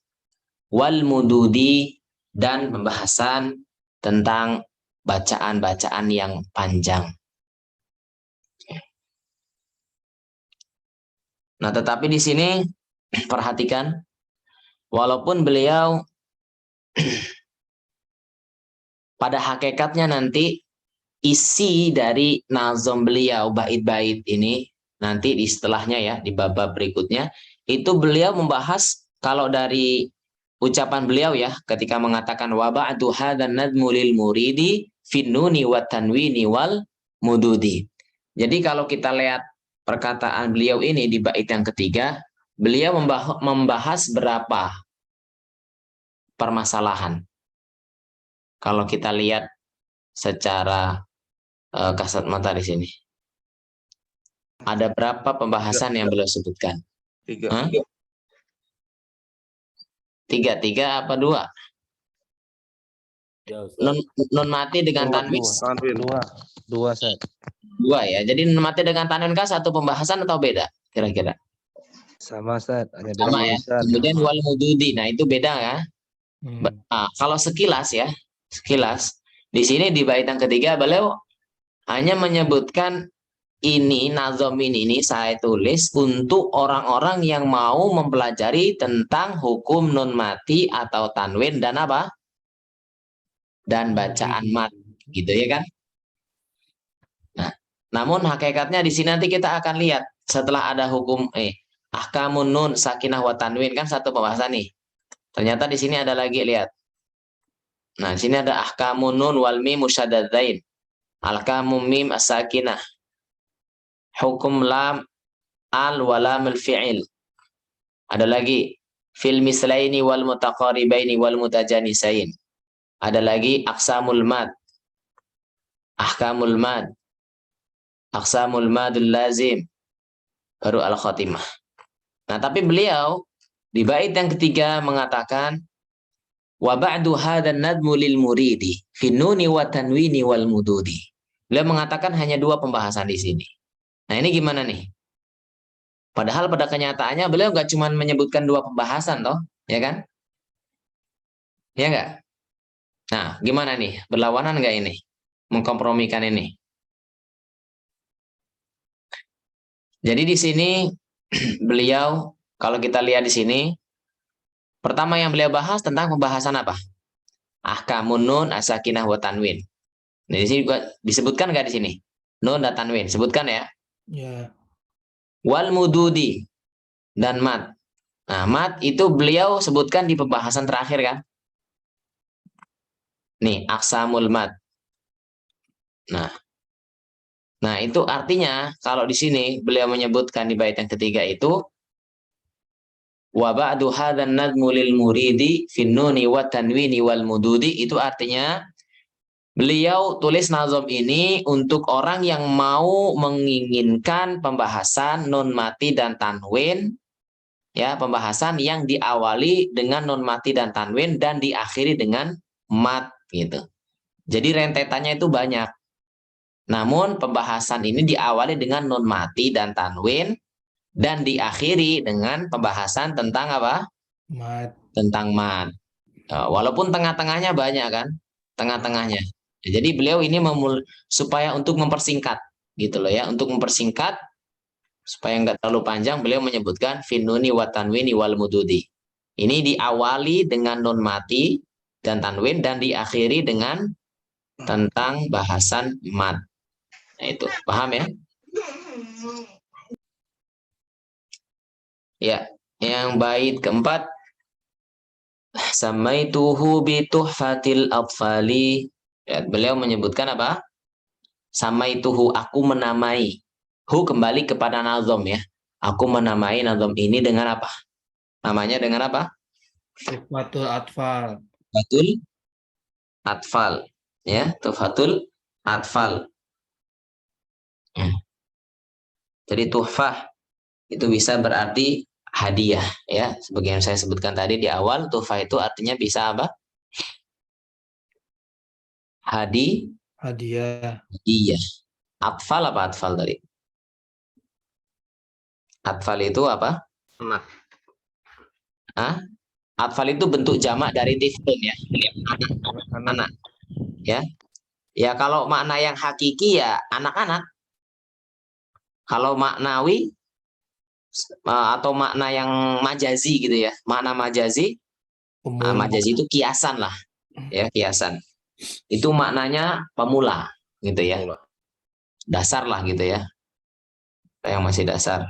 Wal mududi dan pembahasan tentang bacaan-bacaan yang panjang. Nah, tetapi di sini perhatikan, walaupun beliau pada hakikatnya nanti isi dari nazom beliau bait-bait ini nanti di setelahnya ya di bab berikutnya itu beliau membahas kalau dari ucapan beliau ya ketika mengatakan wa ba'du hadzan nadmu lil muridi finnuni wat tanwini wal mududi. Jadi kalau kita lihat perkataan beliau ini di bait yang ketiga, beliau membahas berapa permasalahan. Kalau kita lihat secara kasat mata di sini. Ada berapa pembahasan yang beliau sebutkan? Tiga apa dua? Nun mati dengan tanwin. Dua Ustaz. Dua ya. Jadi nun mati dengan tanwin kah satu pembahasan atau beda? Kira-kira. Sama Ustaz, hanya beda Sama ya. tulisan. Kemudian wal mududi. Nah itu beda ya. Nah, kalau sekilas ya, sekilas di sini di bait yang ketiga beliau hanya menyebutkan ini nazom ini saya tulis untuk orang-orang yang mau mempelajari tentang hukum nun mati atau tanwin dan apa? Dan bacaan mat, gitu ya kan? Nah, namun hakikatnya di sini nanti kita akan lihat setelah ada hukum ahkamun nun sakinah wa tanwin kan satu pembahasan nih. Ternyata di sini ada lagi lihat. Nah, di sini ada ahkamun nun wal mim musyadadain. Ahkamum mim as-sakinah. Hukum lam al wa lam al fi'il. Ada lagi fil mislaini wal mutaqaribaini wal mutajanisain. Ada lagi aqsamul mad. Ahkamul mad. Aqsamul madul lazim. Baru al-khatimah. Nah, tapi beliau di bait yang ketiga mengatakan wa ba'du hadzan nadmu lil muridi fi nuni wa tanwini wal mududi. Beliau mengatakan hanya dua pembahasan di sini. Nah, ini gimana nih? Padahal pada kenyataannya beliau nggak cuma menyebutkan dua pembahasan toh, ya kan? Ya nggak? Nah, gimana nih? Berlawanan nggak ini? Mengkompromikan ini. Jadi di sini beliau kalau kita lihat di sini pertama yang beliau bahas tentang pembahasan apa? Ahkamun nun as-sakinah wa tanwin. Nah, di sini juga disebutkan nggak di sini? Nun dan tanwin, sebutkan ya. Ya. Wal mududi dan mat. Nah, mat itu beliau sebutkan di pembahasan terakhir kan? Nih, aksamul mat. Nah, itu artinya kalau di sini beliau menyebutkan di bait yang ketiga itu wa ba'du hadzan nadmu lil muridi fin nuni wa tanwini wal mududi, itu artinya beliau tulis nazom ini untuk orang yang mau menginginkan pembahasan nun mati dan tanwin, ya, pembahasan yang diawali dengan nun mati dan tanwin dan diakhiri dengan mat gitu. Jadi rentetannya itu banyak. Namun pembahasan ini diawali dengan nun mati dan tanwin dan diakhiri dengan pembahasan tentang apa? Mat. Tentang mat. Walaupun tengah-tengahnya banyak kan? Tengah-tengahnya. Jadi beliau ini supaya untuk mempersingkat gitu loh ya, untuk mempersingkat supaya nggak terlalu panjang, beliau menyebutkan finuni wa tanwini wal mududi. Ini diawali dengan nun mati dan tanwin dan diakhiri dengan tentang bahasan mad. Nah, itu paham ya? Ya, yang bait keempat, samaituhu bi tuhfatil atfali. Ya, beliau menyebutkan apa? Samaituhu, aku menamai. Hu kembali kepada nazom ya. Aku menamai nazom ini dengan apa? Namanya dengan apa? Tuhfatul Atfal. Tuhfatul atfal. Ya, tuhfatul atfal. Jadi tuhfah itu bisa berarti hadiah ya. Seperti yang saya sebutkan tadi di awal, tuhfah itu artinya bisa apa? Hadiah. Hadiah. Atfal apa atfal tadi? Atfal itu apa? Anak. Hah? Atfal itu bentuk jamak dari tiflun ya. Anak. Anak. Ya. Ya kalau makna yang hakiki ya anak-anak. Kalau maknawi atau makna yang majazi gitu ya. Makna majazi, majazi itu kiasan lah. Ya, kiasan. Itu maknanya pemula gitu ya. Pemula. Dasar lah gitu ya. Yang masih dasar.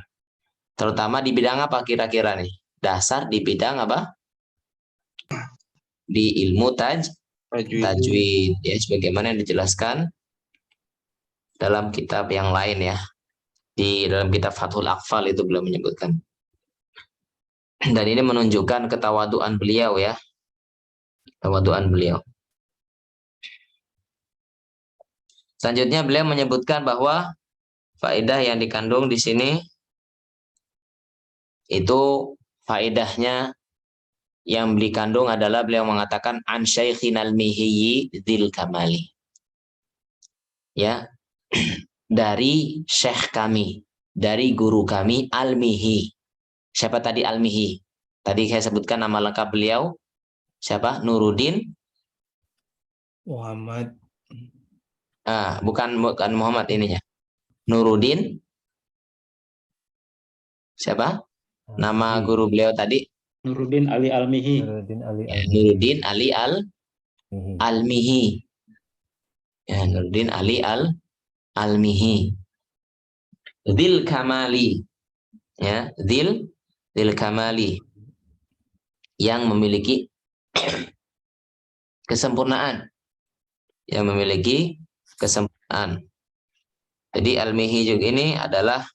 Terutama di bidang apa kira-kira nih? Dasar di bidang apa? Di ilmu tajwid ya, sebagaimana yang dijelaskan dalam kitab yang lain ya. Di dalam kitab Fathul Aqfal itu belum menyebutkan. Dan ini menunjukkan ketawaduan beliau ya. Ketawaduan beliau. Selanjutnya beliau menyebutkan bahwa faedah yang dikandung di sini itu faedahnya yang dikandung adalah beliau mengatakan an syaikhinal mihiyyi dzil kamali. Ya. Dari syekh kami, dari guru kami Al-Mihi. Siapa tadi Al-Mihi? Tadi saya sebutkan nama lengkap beliau. Siapa? Nuruddin Muhammad. Bukan Muhammad ininya. Nuruddin. Siapa? Nama guru beliau tadi? Nuruddin Ali Almihi. Nuruddin Ali Al-Mihi. Ya, Nuruddin Ali Al-Mihi. Dzil Kamali. Ya, Dzil Kamali. Yang memiliki kesempurnaan. Yang memiliki kesempurnaan. Jadi Al-Mihi juga ini adalah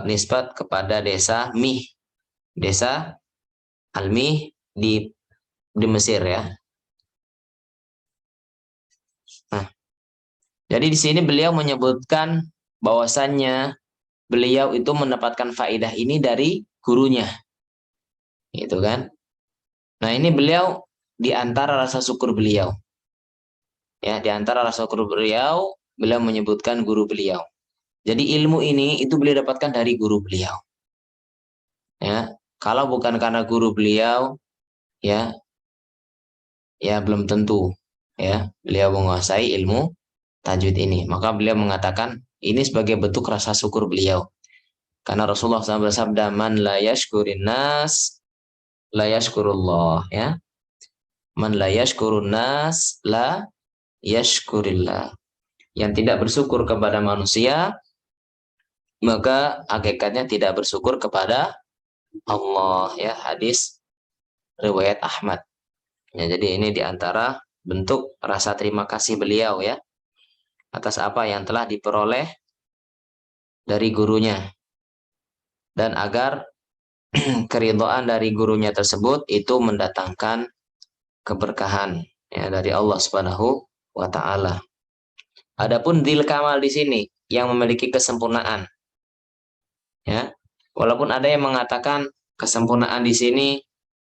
nisbat kepada desa Mih. Desa Al-Mih di Mesir ya. Nah, jadi di sini beliau menyebutkan bahwasannya beliau itu mendapatkan faedah ini dari gurunya. Gitu kan? Nah, ini beliau di antara rasa syukur beliau. Ya, di antara rasa syukur beliau menyebutkan guru beliau. Jadi ilmu ini itu beliau dapatkan dari guru beliau. Ya, kalau bukan karena guru beliau, ya belum tentu ya beliau menguasai ilmu tajwid ini. Maka beliau mengatakan ini sebagai bentuk rasa syukur beliau. Karena Rasulullah SAW bersabda, man la yashkurin nas la yashkurullah ya. Man la yashkurun nas la yashkurillah. Yang tidak bersyukur kepada manusia, maka hakikatnya tidak bersyukur kepada Allah ya. Hadis riwayat Ahmad. Ya, jadi ini diantara bentuk rasa terima kasih beliau ya atas apa yang telah diperoleh dari gurunya, dan agar keridhaan dari gurunya tersebut itu mendatangkan keberkahan ya dari Allah Subhanahu wa taala. Adapun dzil kamal di sini yang memiliki kesempurnaan. Ya. Walaupun ada yang mengatakan kesempurnaan di sini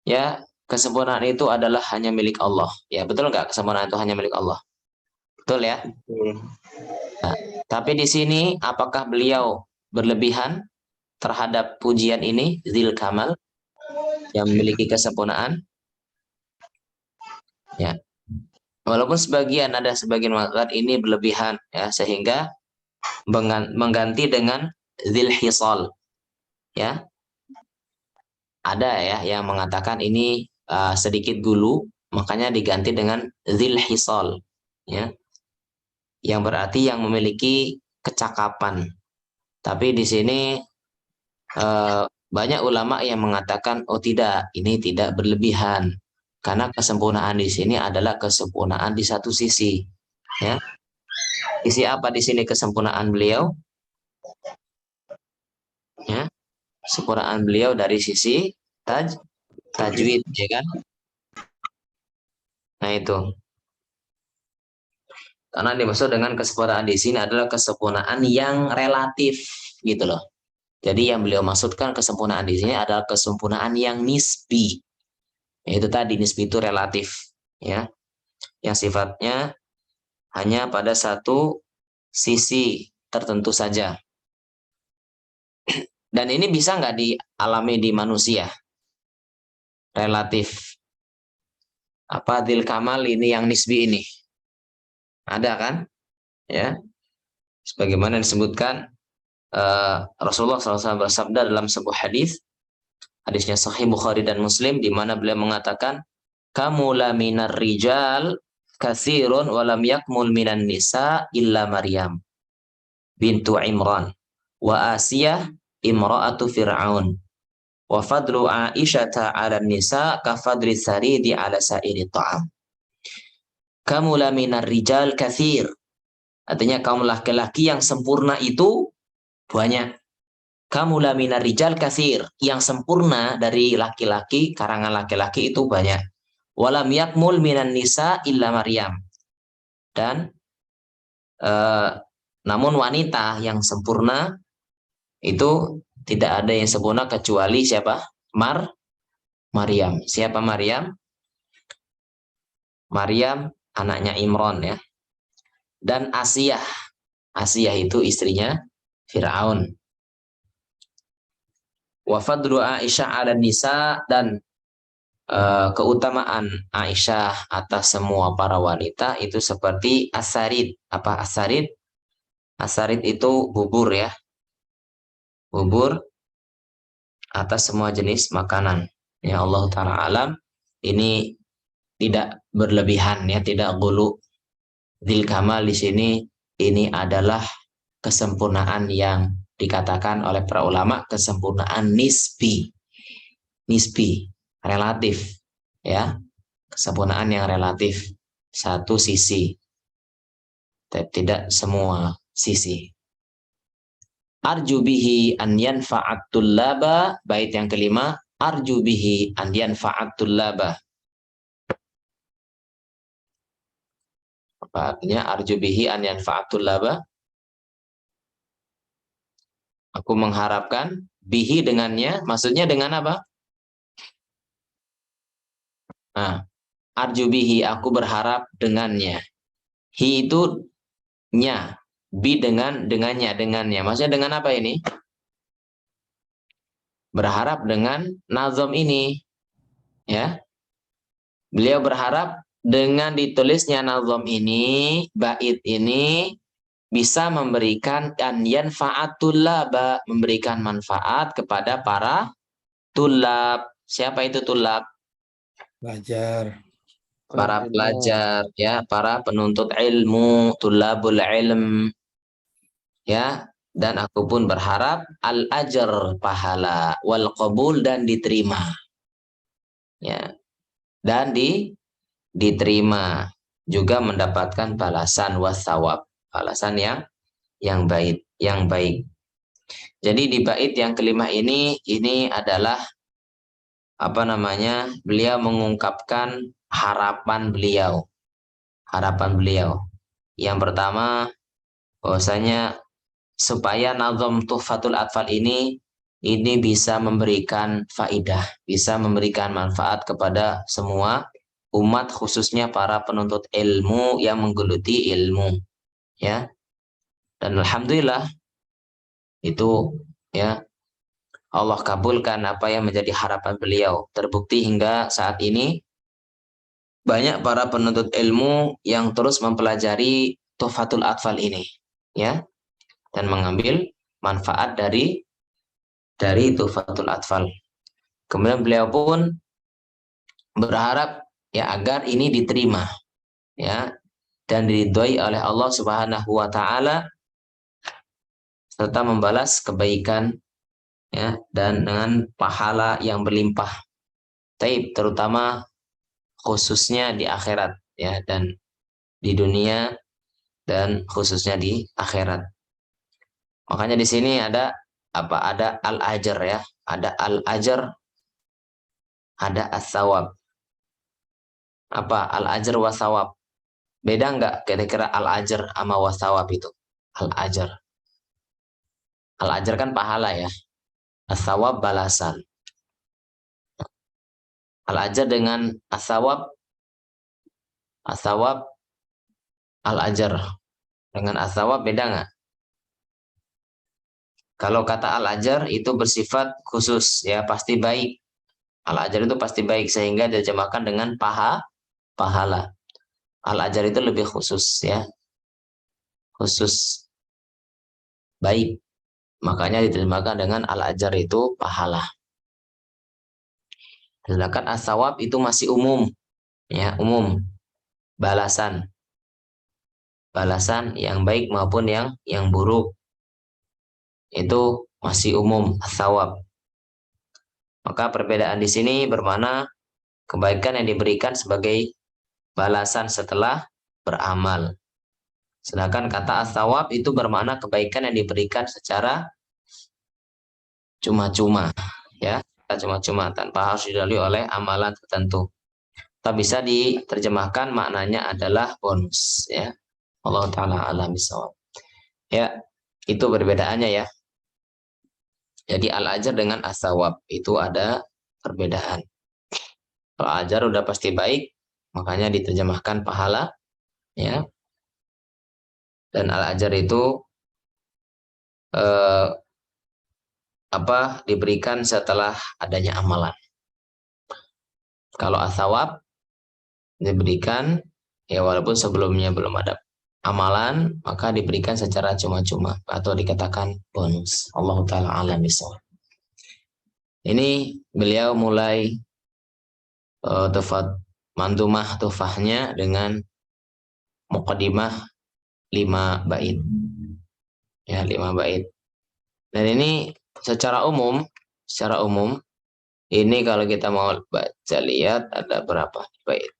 ya, kesempurnaan itu adalah hanya milik Allah. Ya, betul nggak kesempurnaan itu hanya milik Allah? Betul ya? Nah, tapi di sini apakah beliau berlebihan terhadap pujian ini, dzil kamal yang memiliki kesempurnaan? Ya. Walaupun ada sebagian mengatakan ini berlebihan ya, sehingga mengganti dengan dzil hisal. Ya. Ada ya yang mengatakan ini sedikit gulu, makanya diganti dengan dzil hisal. Ya. Yang berarti yang memiliki kecakapan. Tapi di sini banyak ulama yang mengatakan, oh tidak, ini tidak berlebihan. Karena kesempurnaan di sini adalah kesempurnaan di satu sisi. Ya. Sisi apa di sini kesempurnaan beliau? Ya. Kesempurnaan beliau dari sisi tajwid, ya kan? Nah itu. Karena dimaksud dengan kesempurnaan di sini adalah kesempurnaan yang relatif, gitu loh. Jadi yang beliau maksudkan kesempurnaan di sini adalah kesempurnaan yang nisbi. Yaitu tadi nisbi itu relatif, ya. Yang sifatnya hanya pada satu sisi tertentu saja. Dan ini bisa nggak dialami di manusia? Relatif. Apa dzil kamal ini yang nisbi ini? Ada kan? Ya. Sebagaimana disebutkan Rasulullah SAW bersabda dalam sebuah hadisnya Sahih Bukhari dan Muslim, di mana beliau mengatakan, kamula minar rijal katsirun walam yakmul minan nisa illa Maryam bintu Imran wa Asiyah imra'atu Fir'aun wa fadlu Aisyata 'ala nisa ka fadli saridi 'ala sa'iri ta'am. Kamula minar rijal katsir, artinya kaum laki-laki yang sempurna itu banyak. Kamula minar rijal katsir, yang sempurna dari laki-laki, karangan laki-laki itu banyak. Walam yakmul minan nisa illa Maryam. Dan namun wanita yang sempurna itu tidak ada yang sempurna kecuali siapa? Maryam. Siapa Maryam? Maryam anaknya Imran, ya. Dan Asiyah. Asiyah itu istrinya Fir'aun. Wa fadlu Aisyah 'ala nisa, dan keutamaan Aisyah atas semua para wanita itu seperti asarid. Apa asarid? Asarid itu bubur, ya. Bubur atas semua jenis makanan. Ya, Allah Ta'ala alam, ini tidak berlebihan, ya, tidak gulu. Dzil kamal di sini ini adalah kesempurnaan yang dikatakan oleh para ulama kesempurnaan nisbi. Nisbi, relatif, ya. Kesempurnaan yang relatif, satu sisi, tidak semua sisi. Arju bihi an yanfa'at tullaba, bait yang kelima, arju bihi an yanfa'at tullaba. Apa artinya arju bihi an yanfa'at tullaba? Aku mengharapkan, bihi dengannya, maksudnya dengan apa? Nah, arju bihi, aku berharap dengannya. Hi itu nya, bi dengannya. Maksudnya dengan apa ini? Berharap dengan nazam ini, ya. Beliau berharap dengan ditulisnya nazam ini, bait ini bisa memberikan yanfa'at tullaba, memberikan manfaat kepada para tulab. Siapa itu tulab? Belajar. Para pelajar, ya, para penuntut ilmu, tulabul ilm, ya. Dan aku pun berharap al-ajr, pahala, wal qabul, dan diterima, ya. Dan diterima juga mendapatkan balasan wasawab, balasan yang baik. Jadi di bait yang kelima ini adalah apa namanya? Beliau mengungkapkan harapan beliau. Yang pertama, bahwasanya supaya nazam Tuhfatul Atfal ini bisa memberikan faidah, bisa memberikan manfaat kepada semua umat, khususnya para penuntut ilmu yang menggeluti ilmu, ya. Dan alhamdulillah itu, ya, Allah kabulkan apa yang menjadi harapan beliau. Terbukti hingga saat ini banyak para penuntut ilmu yang terus mempelajari Tuhfatul Atfal ini, ya, dan mengambil manfaat dari Tuhfatul Atfal. Kemudian beliau pun berharap ya agar ini diterima ya dan diridhoi oleh Allah Subhanahu wa taala serta membalas kebaikan ya dan dengan pahala yang berlimpah. Taib terutama khususnya di akhirat ya dan di dunia dan khususnya di akhirat. Makanya di sini ada apa? Ada al-ajr ya, ada al-ajr, ada as-sawab. Apa al-ajr wa sawab? Beda nggak kira-kira al-ajr sama wasawab itu? Al-ajr. Al-ajr kan pahala ya. As-sawab balasan. Al-ajr dengan as-sawab, as-sawab al-ajr. Dengan as-sawab beda nggak? Kalau kata al-ajr itu bersifat khusus ya, pasti baik. Al-ajr itu pasti baik sehingga diterjemahkan dengan pahala. Al-ajr itu lebih khusus ya, khusus baik. Makanya diterjemahkan dengan al-ajr itu pahala. Sedangkan as-sawab itu masih umum, ya umum, balasan, balasan yang baik maupun yang buruk itu masih umum as-sawab. Maka perbedaan di sini bermana kebaikan yang diberikan sebagai balasan setelah beramal. Sedangkan kata as-sawab itu bermakna kebaikan yang diberikan secara cuma-cuma, ya, cuma-cuma tanpa harus didahului oleh amalan tertentu. Tak bisa diterjemahkan maknanya adalah bonus, ya. Allah taala alam bisawab. Ya, itu perbedaannya ya. Jadi al-ajar dengan as-sawab itu ada perbedaan. Kalau ajar udah pasti baik, makanya diterjemahkan pahala, ya. Dan al-ajar itu eh, diberikan setelah adanya amalan. Kalau as-sawab diberikan ya walaupun sebelumnya belum ada amalan, maka diberikan secara cuma-cuma atau dikatakan bonus. Allah taala alam bisawab. Ini beliau mulai mantumah tufahnya dengan muqaddimah 5 bait. Ya, 5 bait. Dan ini secara umum ini kalau kita mau baca lihat ada berapa bait.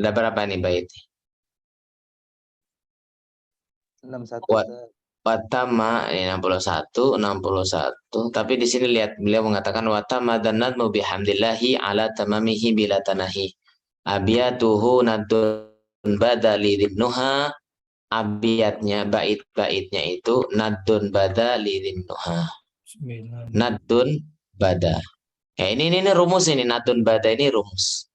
Ada berapa nih bait? 61 Wat Ustaz. Watama ini 61, 61. Tapi di sini lihat beliau mengatakan watama dan nadmu bihamdillahi ala tamamihi bila tanahi. Abiyatuhu nadun badali dinnuha. Abiyatnya bait-baitnya itu nadun badali dinnuha. Nadun bada. Ya ini rumus ini nadun bada ini rumus.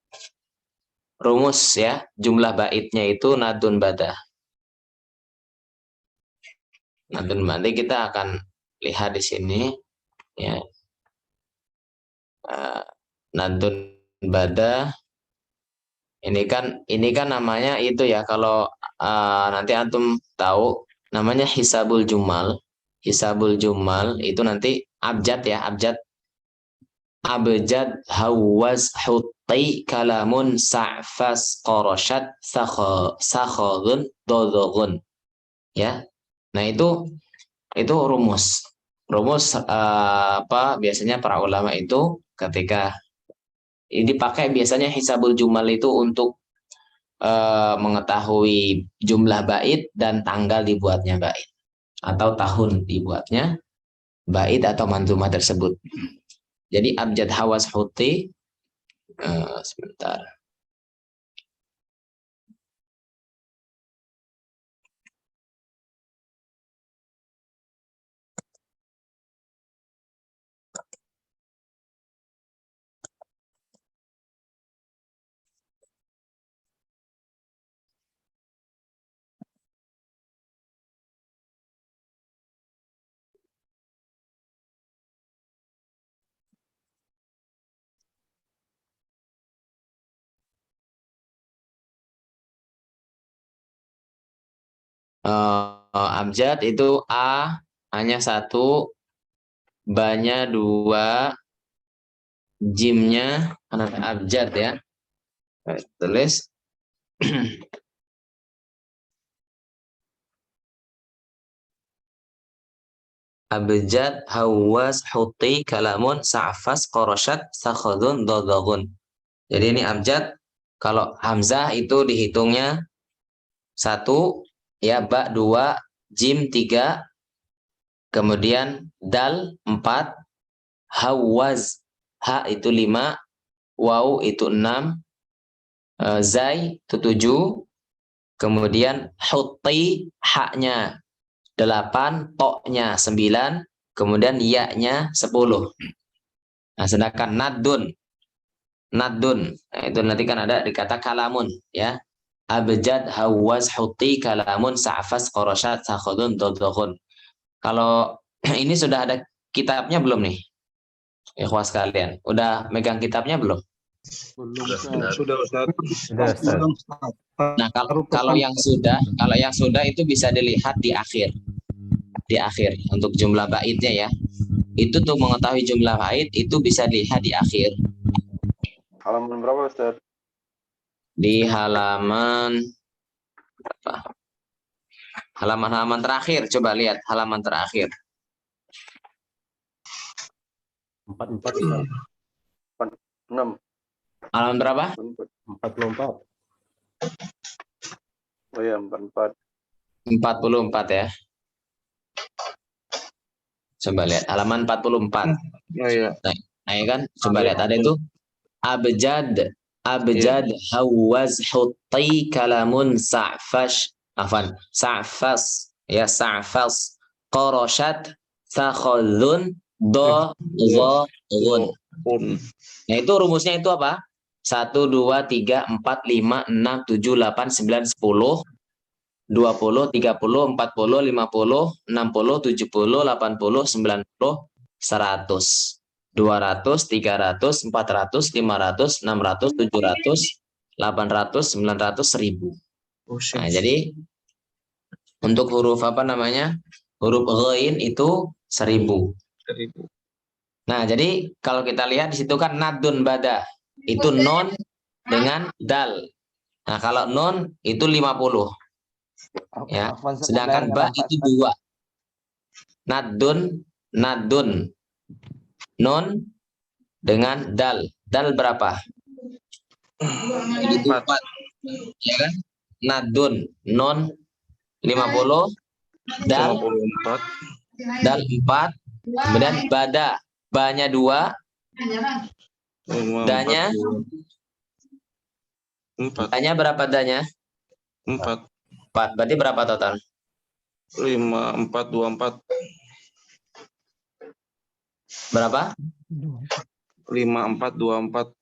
Rumus ya, jumlah baitnya itu nadun bada. Nanti kita akan lihat di sini ya. Nadun bada ini kan namanya itu ya kalau nanti antum tahu namanya hisabul jumal. Hisabul jumal itu nanti abjad ya, abjad hawaz hutai kalamun sa'fas qarashat sakhadun dodogun ya. Nah itu rumus. Rumus biasanya para ulama itu ketika ini dipakai biasanya hisabul jumal itu untuk mengetahui jumlah bait dan tanggal dibuatnya bait atau tahun dibuatnya bait atau manzumah tersebut. Jadi abjad hawas huti sebentar. Abjad itu A hanya 1, B-nya 2, jimnya abjad ya. Tulis. Abjad, hawas, huti, kalamun, sa'fas, qoroshat, sakhadun, dodagun. Jadi ini abjad. Kalau hamzah itu dihitungnya 1, ya, ba 2, jim 3, kemudian dal 4, hawaz, ha itu 5, waw itu 6, zai itu 7, kemudian huti, haknya 8, toknya 9, kemudian ya-nya 10. Nah, sedangkan nadun, nah, itu nanti kan ada dikata kalamun, ya. Abjad, hawaz, huti, kalamun, sa'fas, qoroshat, sakhudun, dodohun. Kalau ini sudah ada kitabnya belum nih? Ikhwas kalian, udah megang kitabnya belum? Sudah Ustaz. Sudah, Ustaz. Nah, kalau yang sudah itu bisa dilihat di akhir. Di akhir untuk jumlah baitnya ya. Itu tuh mengetahui jumlah bait itu bisa dilihat di akhir. Halaman berapa Ustaz? Di halaman apa? Halaman terakhir, coba lihat halaman terakhir. 44. 6. Halaman berapa? 44. Oh ya, 44. 44 ya. Coba lihat halaman 44. Oh iya. Nah, ya kan? Coba lihat ada itu abjad, hawaz, huti, kalamun, sa'fash, sa'fas, ya, sa'fas, qoroshat, sakhadun, dodagun. Nah, itu rumusnya itu apa? 1, 2, 3, 4, 5, 6, 7, 8, 9, 10, 20, 30, 40, 50, 60, 70, 80, 90, 100, 200, 300, 400, 500, 600, 700, 800, 900, 1000. Nah, jadi untuk huruf apa namanya? Huruf ghain itu 1000. Nah, jadi kalau kita lihat di situ kan nadun bada. Itu non dengan dal. Nah, kalau non itu 50. Ya, sedangkan ba itu 2. Nadun, non dengan dal. Dal berapa? 4. Ya kan? Nadun, non 50, dal 54. dal 4, kemudian bada, ba-nya 2, danya 4. danya berapa danya? 4. 4. Berarti berapa total? 5, 4, 2, 4. Berapa? 5, 4, 2, 4.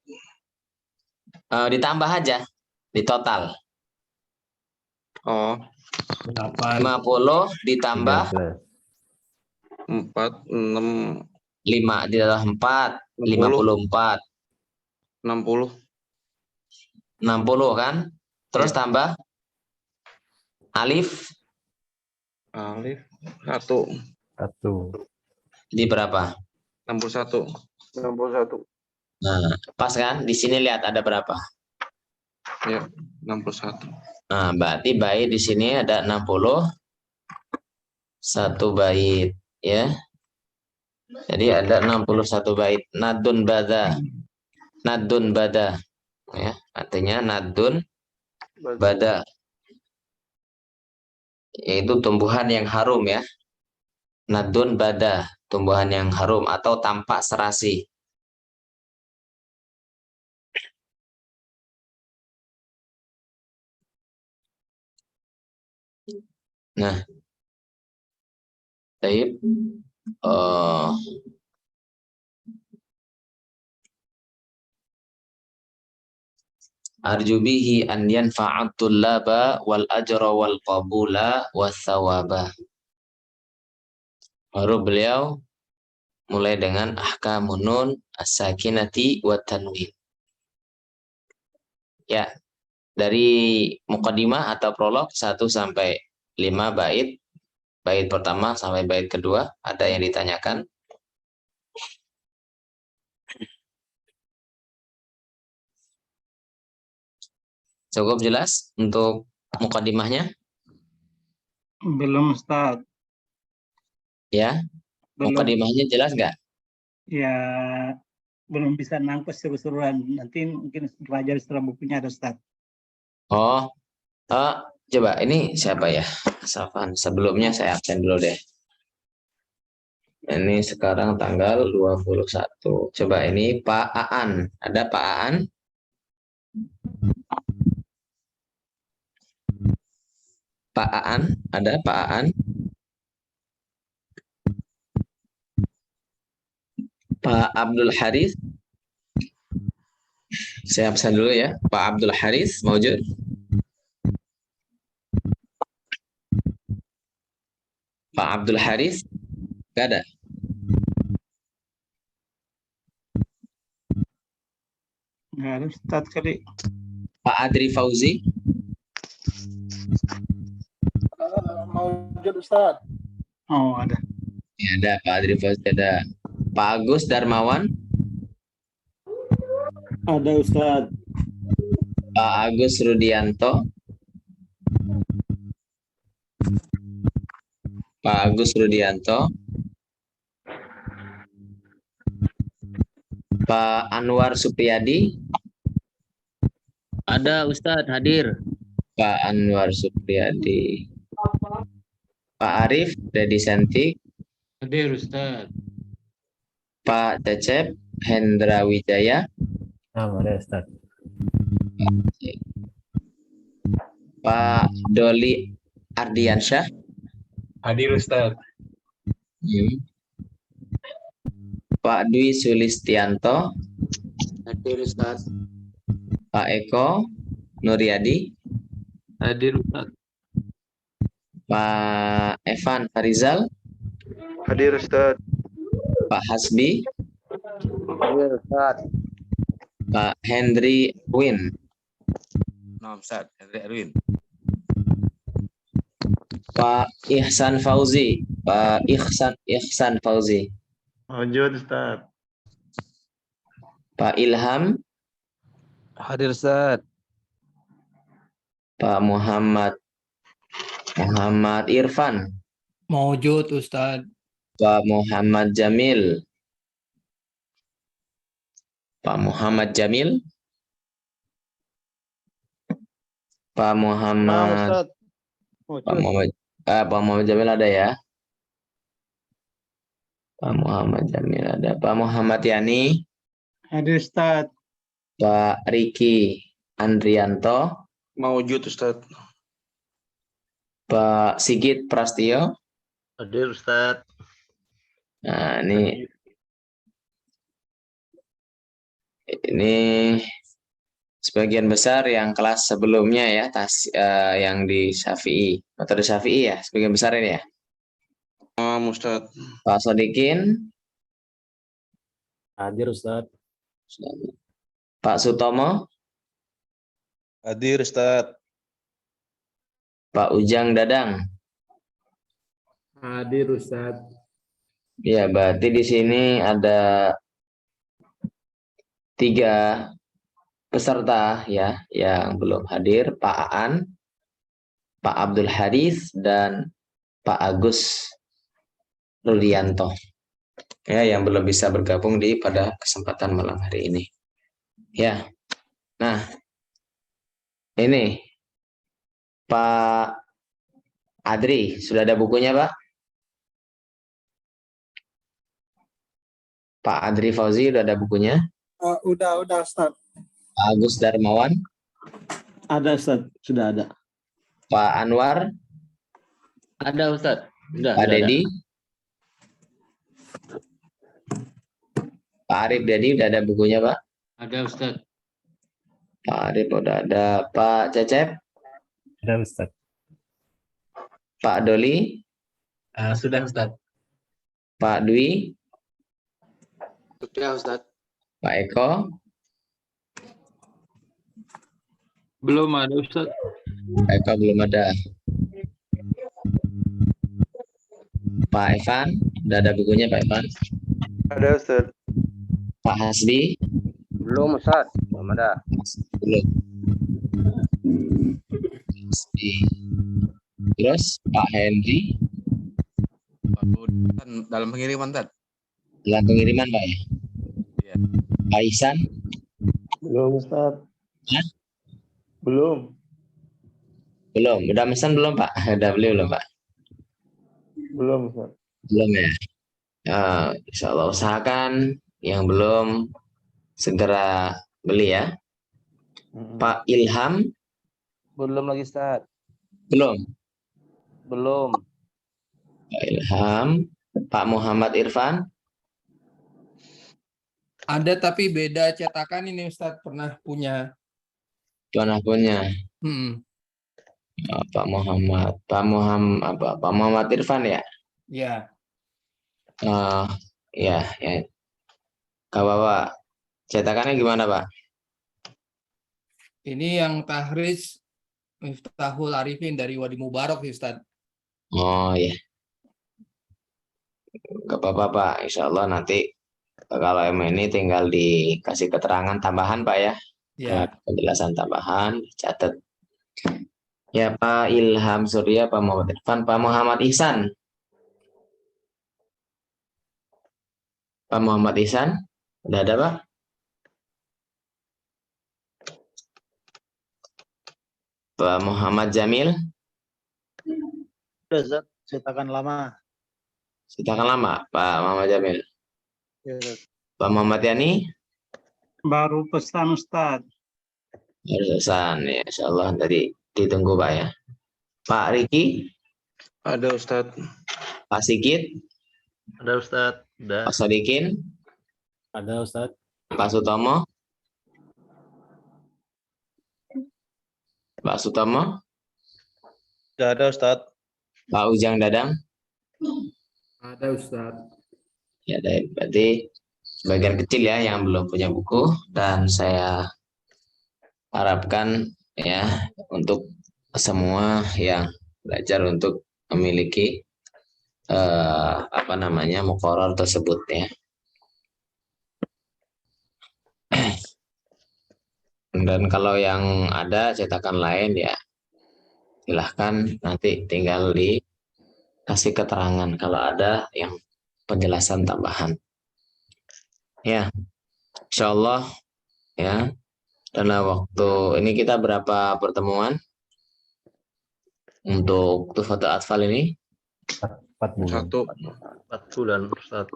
Ditambah aja di total. Oh, 50 ditambah 4, 6, 5 ditambah 4, 54. 60. 60 kan? Terus tambah alif Alif 1. di berapa? 61. 61. Nah, pas kan? Di sini lihat ada berapa? Ya, 61. Nah, berarti bait di sini ada 61 bait ya. Jadi ada 61 bait. Nadun bada. Ya, artinya nadun bada. Yaitu tumbuhan yang harum ya. Nadun bada, tumbuhan yang harum atau tampak serasi. Nah, baik. Arju bihi an yanfa'at tullaba wal ajra wal qabula was thawaba. Baru beliau mulai dengan ahkamun nun as-sakinati wa tanwin. Ya, dari muqaddimah atau prolog 1 sampai 5 bait. Bait pertama sampai bait kedua. Ada yang ditanyakan? Cukup jelas untuk mukadimahnya? Belum Ustaz. Ya, Belum. mukadimahnya jelas nggak? Ya, belum bisa nangkep seru-seruan. Nanti mungkin belajar setelah bukunya ada Ustaz. Oh, coba ini siapa ya? Safan. Sebelumnya saya absen dulu deh. Ini sekarang tanggal 21. Coba ini Pak Aan. Ada Pak Aan? Pak Aan? Ada Pak Aan? Pak Abdul Haris? Saya absen dulu ya. Pak Abdul Haris, maujud? Pak Abdul Haris? Gak ada. Nggak ada Ustaz kali. Pak Adri Fauzi? Maujud Ustaz. Oh, ada. Ya, ada Pak Adri Fauzi, ada. Pak Agus Darmawan? Ada Ustaz. Pak Agus Rudianto? Pak Agus Rudianto? Pak Anwar Supriyadi? Ada Ustadz hadir. Pak Anwar Supriyadi. Pak Arif Dedi Santik? Hadir Ustadz. Pak Cecep Hendra Wijaya? Ada Ustaz. Pak Doli Ardiansyah? Hadir Ustadz. Pak Dwi Sulistianto? Hadir Ustadz. Pak Eko Nuryadi? Hadir Ustadz. Pak Evan Farizal? Hadir Ustaz. Pak Hasbi? Hadir Ustaz. Pak Henry Win? Nah, Ustaz, Henry Erwin. Pak Ihsan Fauzi? Pak Ihsan Fauzi? Maujud Ustaz. Pak Ilham? Hadir Ustadz. Pak Muhammad Irfan? Maujud Ustadz. Pak Muhammad Jamil? Pak Muhammad Jamil? Pak Muhammad Pak Muhammad Jamil ada ya? Pak Muhammad Jamil ada. Pak Muhammad Yani? Ada Ustaz. Pak Riki Andrianto? Maujud Ustaz. Pak Sigit Prastio? Hadir Ustaz. Nah, ini sebagian besar yang kelas sebelumnya ya, yang di Syafi'i, metode Syafi'i ya, sebagian besar ini ya. Ustaz. Pak Sodikin? Hadir Ustaz. Pak Sutomo? Hadir Ustaz. Pak Ujang Dadang? Hadir Ustadz. Ya, berarti di sini ada 3 peserta ya yang belum hadir, Pak Aan, Pak Abdul Haris, dan Pak Agus Rudianto. Ya, yang belum bisa bergabung pada kesempatan malam hari ini. Ya. Nah, ini Pak Adri, sudah ada bukunya, Pak? Pak Adri Fauzi, sudah ada bukunya? Udah Ustaz. Pak Agus Darmawan? Ada Ustaz, sudah ada. Pak Anwar? Ada Ustadz. Pak Dedi? Pak Arif Dedi, sudah ada bukunya, Pak? Ada Ustadz. Pak Arif sudah ada. Pak Cecep? Ada Ustaz. Pak Doli? Sudah Ustadz. Pak Dwi? Sudah Ustadz. Pak Eko? Belum ada Ustadz. Pak Eko belum ada. Pak Evan, udah ada bukunya Pak Evan? Ada Ustaz. Pak Hasbi? Belum Ustaz. Belum ada. Belum. Hasbi. Terus Pak Henry? Dalam pengiriman Ustaz. Dalam pengiriman Pak ya? Iya. Pak Ihsan? Belum Ustaz. Hah? Belum. Belum. Udah pesan belum Pak? Udah beli belum Pak? Belum Ustaz. Belum ya? Insya Allah usahakan yang belum segera beli ya. Pak Ilham? Belum lagi Ustaz. Belum. Belum. Pak Ilham. Pak Muhammad Irfan? Ada tapi beda cetakan ini Ustadz, pernah punya. Tuan punya. Pak Muhammad Irfan ya? Ya, Ya. Kak Bapak, cetakannya gimana Pak? ini yang tahriz Miftahul Arifin dari Wadi Mubarak Ustadz. Oh ya. Gak apa-apa Pak, Insya Allah nanti kalau ini tinggal dikasih keterangan tambahan Pak ya. Ya, Penjelasan tambahan, catat. Ya Pak Ilham Surya, Pak Muhammad Irfan, Pak Muhammad Ihsan. Pak Muhammad Ihsan, udah ada Pak? Pak Muhammad Jamil, Udah Ustaz, cetakan lama. cetakan lama, Pak Muhammad Jamil. Ya, Ustaz. Pak Muhammad Yani, Baru pesan Ustadz. pesan ya, Insya Allah tadi ditunggu Pak ya. Pak Riki, Ada Ustaz. Pak Sigit, Ada Ustaz. Udah. Pak Sodikin, Ada Ustaz. Pak Sutomo, Pak Sutomo, Udah ada Ustaz. Pak Ujang Dadang. ada Ustadz. Ya, berarti sebagian kecil ya yang belum punya buku, dan saya harapkan ya untuk semua yang belajar untuk memiliki muqarrar tersebut ya. Dan kalau yang ada cetakan lain ya silahkan nanti tinggal dikasih keterangan kalau ada yang penjelasan tambahan. Ya, insya Allah ya. Dalam waktu ini kita berapa pertemuan untuk Tuhfatul Atfal ini? 4 bulan. 4 bulan Ustaz.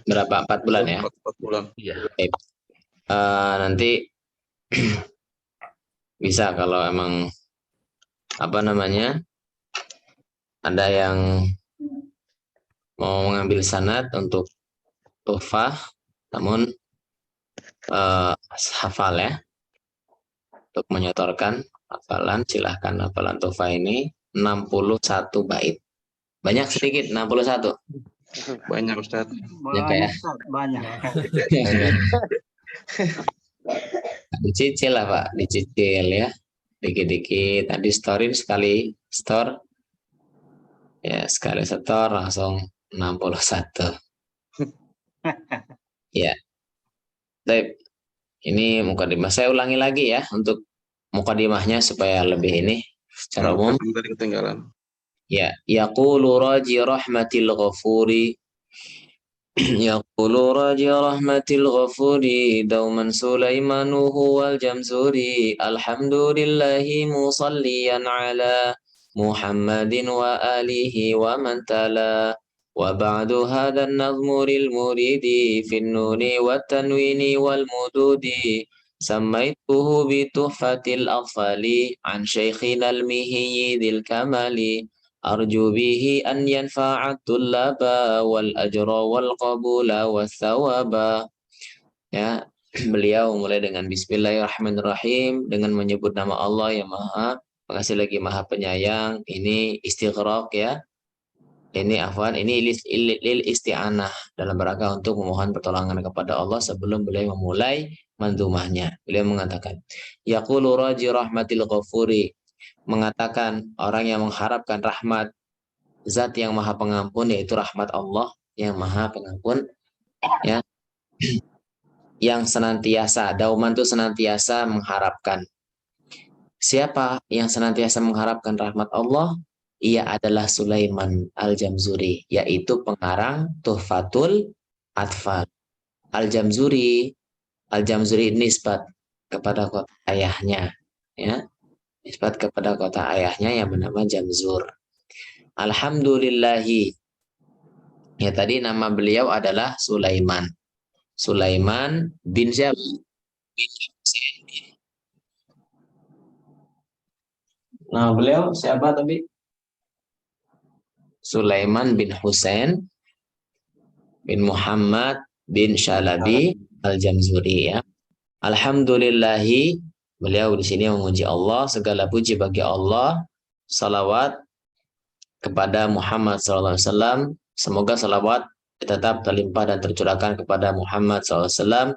Berapa? 4 bulan ya? 4 bulan. Iya. Nanti bisa kalau emang ada yang mau mengambil sanad untuk tuhfah, namun hafal ya, untuk menyetorkan hafalan, silahkan hafalan tuhfah ini 61 bait. Banyak sedikit 61. Banyak Ustaz. Ya. Ustadz, banyak. Dicicil lah Pak, dicicil ya, dikit-dikit. Tadi story sekali store, ya sekali setor langsung 61. Ya, baik. Ini mukadimah. Saya ulangi lagi ya untuk mukadimahnya supaya lebih ini secara umum. Tadi ketinggalan. Ya, yaqulu raji rahmatil ghafuri. يقول راجي رحمة الغفور دوما سليمان هو الجمزوري الحمد لله مصليا على محمد وآله ومن تلا وبعد هذا النظم للمريد في النون والتنوين والمدود سميته بتحفة الأطفال عن شيخنا المهي ذي الكمال أرجو به أن ينفع الطلاب والأجر والقبول والثواب. Ya, beliau mulai dengan Bismillahirrahmanirrahim, dengan menyebut nama Allah yang Maha Pengasih lagi Maha Penyayang. Ini istighraq ya. Ini lil isti'anah, dalam rangka untuk memohon pertolongan kepada Allah sebelum beliau memulai manzumahnya. Beliau mengatakan, yaqulu raji rahmatil ghafuri, mengatakan orang yang mengharapkan rahmat zat yang maha pengampun, yaitu rahmat Allah yang maha pengampun, ya, yang senantiasa, dauman itu senantiasa mengharapkan. Siapa yang senantiasa mengharapkan rahmat Allah? Ia adalah Sulaiman Al-Jamzuri, yaitu pengarang Tuhfatul Atfal. Al-Jamzuri nisbat kepada kota ayahnya, ya, nisbat kepada kota ayahnya yang bernama Jamzur. Alhamdulillahi, ya, tadi nama beliau adalah Sulaiman. Sulaiman bin siapa? Bin Husain. Nama beliau siapa tadi? Sulaiman bin Husain bin Muhammad bin Syalabi Al-Jamzuri, ya. Alhamdulillahi, beliau di sini memuji Allah, segala puji bagi Allah, salawat kepada Muhammad SAW, semoga salawat tetap terlimpah dan tercurahkan kepada Muhammad SAW,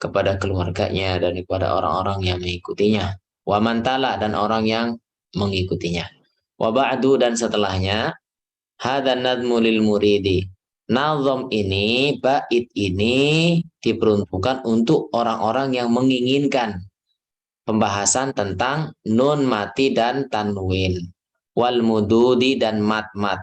kepada keluarganya dan kepada orang-orang yang mengikutinya. Wa mantala, dan orang yang mengikutinya. Wa ba'du, dan setelahnya, hadza nadmu lil muridi. Nazam ini, bait ini diperuntukkan untuk orang-orang yang menginginkan pembahasan tentang nun mati dan tanwin, wal mududi dan mat-mat.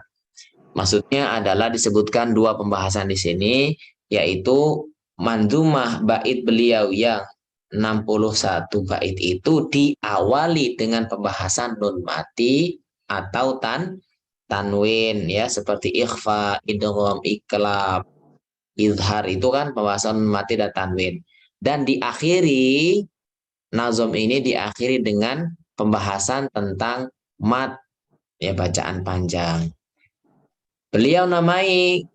Maksudnya adalah disebutkan dua pembahasan di sini, yaitu manzumah bait beliau yang 61 bait itu diawali dengan pembahasan nun mati atau tanwin, ya, seperti ikhfa, idgham, iklab, izhar, itu kan pembahasan nun mati dan tanwin. Dan diakhiri, nazam ini diakhiri dengan pembahasan tentang mat, ya, bacaan panjang. Beliau namai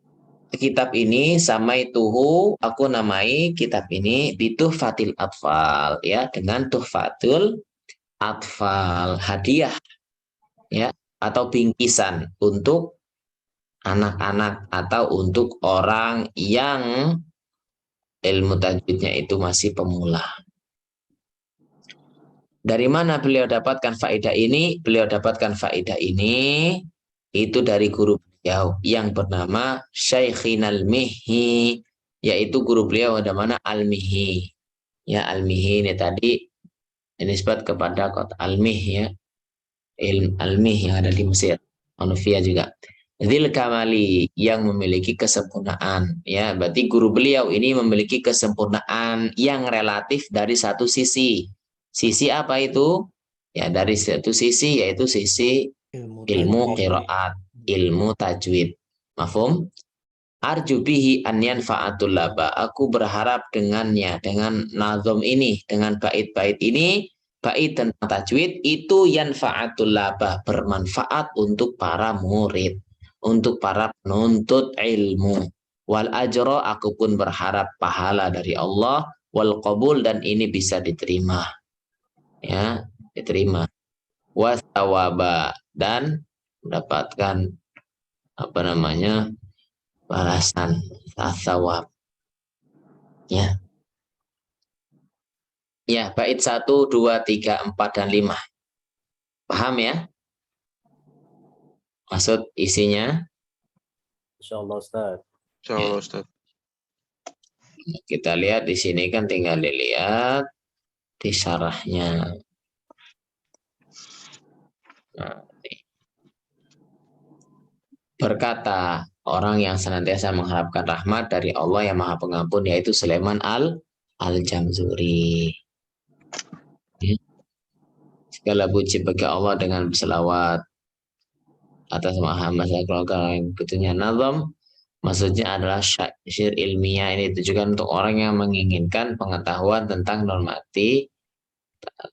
kitab ini samaituhu, aku namai kitab ini bituhfatil atfal, ya, dengan tuhfatul atfal, hadiah, ya, atau bingkisan untuk anak-anak atau untuk orang yang ilmu tajwidnya itu masih pemula. Dari mana beliau dapatkan faedah ini? Beliau dapatkan faedah ini itu dari guru beliau yang bernama Syaikhin Al-Mihi, yaitu guru beliau ada mana Al-Mihi. Ya, Al-Mihi ini tadi nisbat kepada kota Al-Mih, ya, ilm Al-Mih yang ada di Mesir, Manufia juga. Dzil Kamali, yang memiliki kesempurnaan, ya, berarti guru beliau ini memiliki kesempurnaan yang relatif dari satu sisi. Sisi apa itu? Ya, dari satu sisi, yaitu sisi ilmu qiraat, ilmu tajwid. Mafhum? Arju bihi an yanfa'atul laba. Aku berharap dengannya, dengan nazam ini, dengan bait-bait ini, bait tentang tajwid itu yanfa'atul laba, bermanfaat untuk para murid, untuk para penuntut ilmu. Wal ajra, aku pun berharap pahala dari Allah, wal qabul, dan ini bisa diterima, ya, diterima. Wasawaba, dan mendapatkan apa namanya balasan sawab, ya. Ya, bait 1, 2, 3, 4, dan 5. Paham, ya? Maksud isinya? Insyaallah Ustaz. Insyaallah Ustaz. Kita lihat di sini kan, tinggal dilihat di syarahnya. Nah, berkata orang yang senantiasa mengharapkan rahmat dari Allah yang Maha Pengampun, yaitu Sulaiman Al-Jamzuri. Segala puji bagi Allah dengan berselawat atas Muhammad keluarga yang betulnya nazam. Maksudnya adalah syair ilmiah, ini ditujukan untuk orang yang menginginkan pengetahuan tentang normati,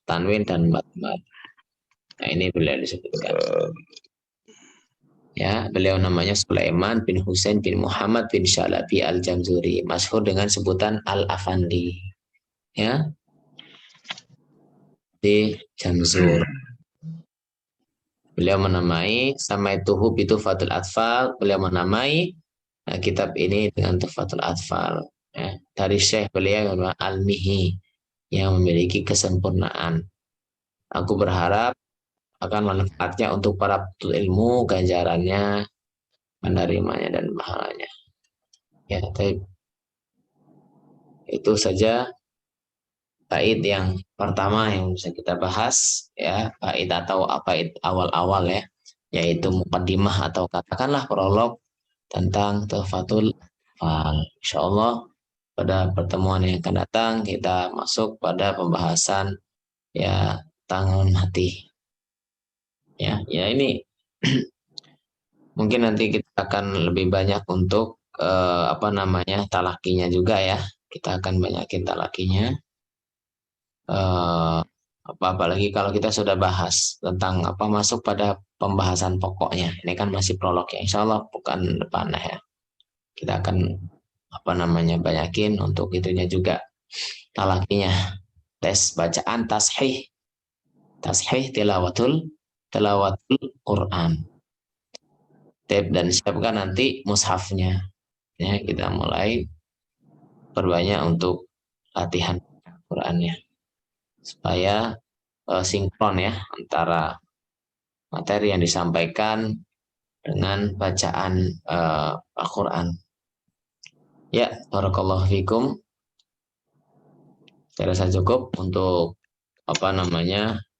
tanwin, dan mat-mat. Nah, ini beliau disebutkan. Ya, beliau namanya Sulaiman bin Husain bin Muhammad bin Syalabi Al-Jamzuri, masyhur dengan sebutan Al-Afandi, ya, di Jamzur. Beliau menamai samaituhu bituhfatul atfal, beliau menamai kitab ini dengan Tuhfatul Atfal, ya, dari Syekh beliau Al-Mihi yang memiliki kesempurnaan. Aku berharap akan manfaatnya untuk para penuntut ilmu, ganjarannya menerimanya dan pahalanya. Ya, itu saja bait yang pertama yang bisa kita bahas, ya, bait atau bait awal-awal ya, yaitu muqaddimah atau katakanlah prolog tentang Tuhfatul Atfal. Insyaallah pada pertemuan yang akan datang kita masuk pada pembahasan ya tangan hati. Ya ini mungkin nanti kita akan lebih banyak untuk talakinya juga ya. Kita akan banyakin talakinya. Apalagi kalau kita sudah bahas tentang masuk pada pembahasan pokoknya. Ini kan masih prolog ya. Insya Allah bukan depannya ya. Kita akan banyakin untuk itunya juga talakinya. Tes bacaan tashih tilawatul Quran. Dan siapkan nanti mushafnya. Ya, kita mulai perbanyak untuk latihan Qurannya supaya sinkron ya antara materi yang disampaikan dengan bacaan Al-Quran. Ya, barakallahu fikum. Saya rasa cukup untuk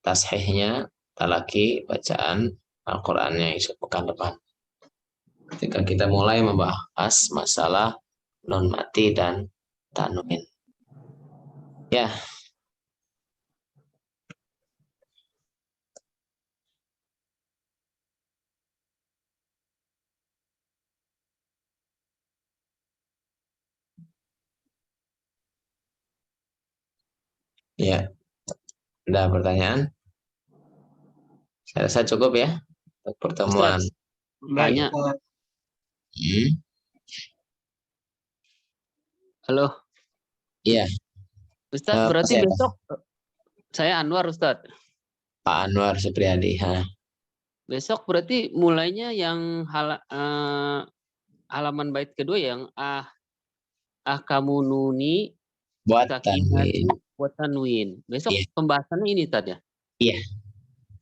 tashihnya, talaki bacaan Al-Qur'annya pekan depan. Ketika kita mulai membahas masalah nun mati dan tanwin. Ya. Ya. Ada pertanyaan? Saya rasa cukup ya untuk pertemuan. Baik, Halo. Iya. Ustadz, berarti siapa? besok saya Anwar, Ustadz. Pak Anwar Supriyadi. Besok berarti mulainya yang halaman bait kedua yang kamu nuni Buat sakinatu wa tanwin. Besok Iya. pembahasannya ini Ustadz ya? Iya.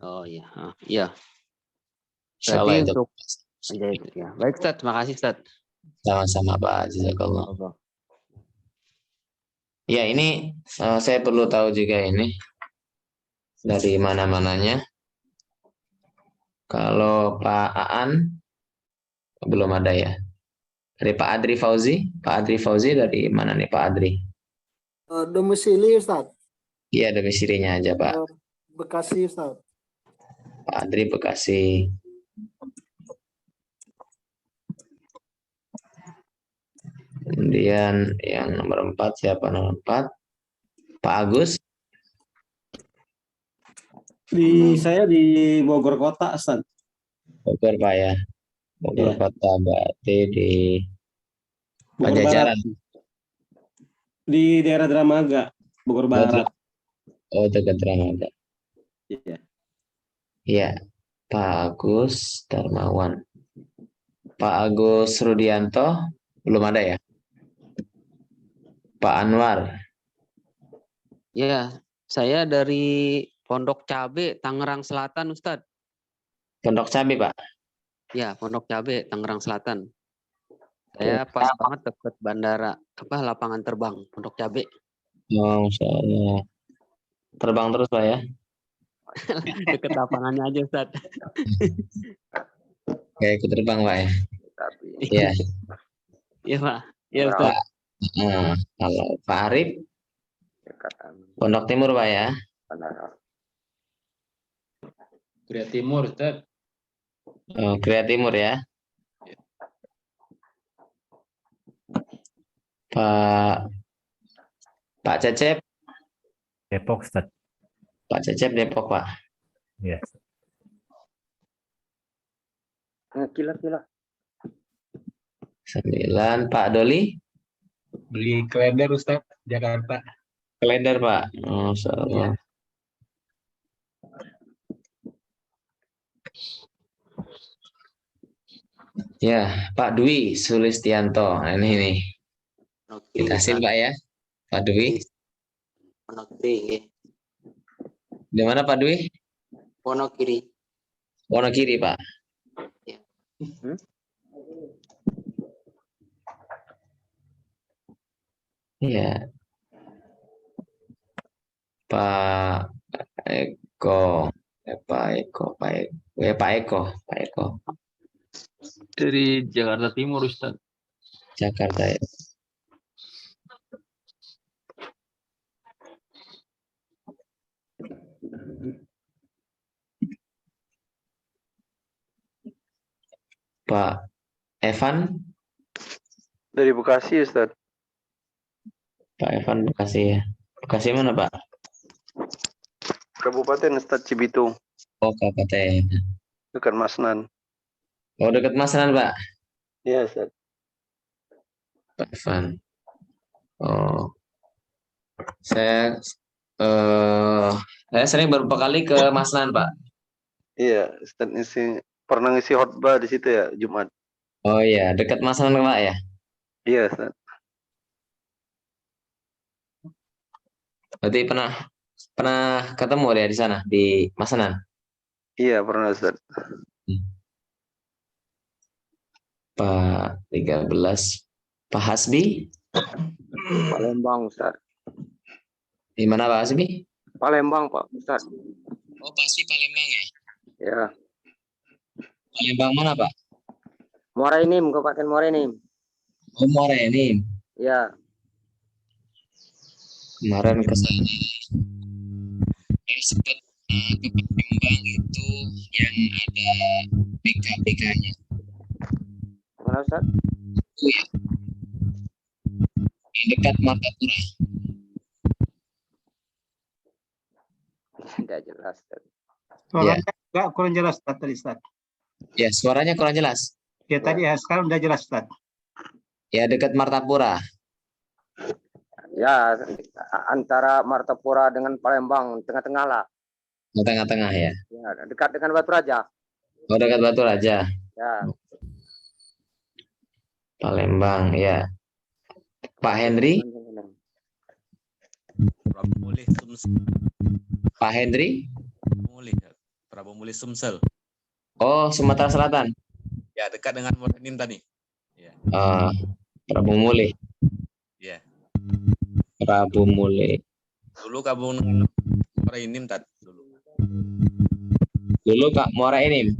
Oh iya. Iya. Insyaallah itu. Ya. Baik Ustadz, terima kasih Ustadz. Sama-sama Pak, jazakallah. Ya ini saya perlu tahu juga ini dari mana-mananya. Kalau Pak Aan belum ada ya. Dari Pak Adri Fauzi. Pak Adri Fauzi dari mana nih Pak Adri? Domisili Ustaz. Iya domisilinya aja Pak. Bekasi Ustaz. Pak Adri Bekasi. Kemudian yang nomor 4 siapa nomor 4? Pak Agus. Saya di Bogor Kota, Ustaz. Bogor Pak ya. Bogor Kota berarti di Bogor Pajajaran. Barat. Di daerah Dramaga, Bogor Barat. Oh, dekat Dramaga. Iya. Iya. Pak Agus Darmawan. Pak Agus Rudianto belum ada ya? Pak Anwar. Ya, saya dari Pondok Cabe, Tangerang Selatan, Ustadz. Pondok Cabe, Pak? Ya, Pondok Cabe, Tangerang Selatan. Saya pas banget dekat bandara, lapangan terbang, Pondok Cabe. Oh, Masya Allah. Terbang terus, Pak ya? Dekat lapangannya aja, Ustadz. Kayak ikut terbang, Pak ya? Iya. Iya, Pak. Iya, Ustadz. Kalau Pak Arif, Pondok Timur, Pak ya? Kriya Timur, Ustaz. Oh, Kriya Timur ya? Pak Cecep? Depok, Ustaz. Pak Cecep Depok, Pak? Iya. Kila. 9, Pak Doli? Beli Klender, Ustaz, Jakarta. Klender, Pak? Masya Allah. Ya, Pak Dwi Sulistianto. Nah, ini nih. Dikasih, Pak ya? Pak Dwi. Wonogiri. Di mana Pak Dwi? Wonogiri. Wonogiri, Pak. Ya. Iya. Pak Eko. Pak Eko. Pak Eko. Dari Jakarta Timur, Ustaz. Jakarta ya. Pak Evan. Dari Bekasi, Ustaz. Pak Evan Bekasi ya. Bekasi mana Pak? Kabupaten Ustaz Cibitung, Oh Kabupaten. dekat Masnan. Oh dekat Masanan Pak. Iya, Ustaz. Pak Evan. Oh saya sering beberapa kali ke Masanan Pak. Iya, Ustaz pernah ngisi khotbah di situ ya, Jumat. Oh iya dekat Masanan Pak ya. Iya, Ustaz. Berarti pernah ketemu ya di sana di Masanan. Iya, pernah, Ustaz. Pak 13 Pak Hasbi Palembang, Ustaz. di mana Pak Hasbi? Palembang, Pak Ustaz. Oh Pak Hasbi Palembang ya. Ya. Palembang mana Pak? Muara Enim, Kabupaten Muara Enim. Oh Muara ini. Ya. Kemarin ke sana. Sempat ke Palembang itu yang ada BK-BK-nya. Mana, Ustaz? Oh ya. Yang dekat Martapura. Tidak jelas, Ustaz. Suaranya agak kurang jelas Ustaz, tadi Ustaz. Ya suaranya kurang jelas. Ya tadi ya, sekarang udah jelas Ustaz. Ya dekat Martapura. Ya, antara Martapura dengan Palembang, tengah-tengah lah. Tengah-tengah ya. Ya, dekat dengan Batu Raja. Oh dekat Batu Raja. Ya. Palembang ya. Pak Henry. Prabu Mulih Sumsel. Pak Henry. Prabu Mulih Sumsel. Oh Sumatera Selatan. Ya, dekat dengan Morenim tadi. Ya. Prabu Mulih. Ya. Prabu Mulih. Dulu gabung Morenim tadi dulu. Dulu Kak Muara Enim.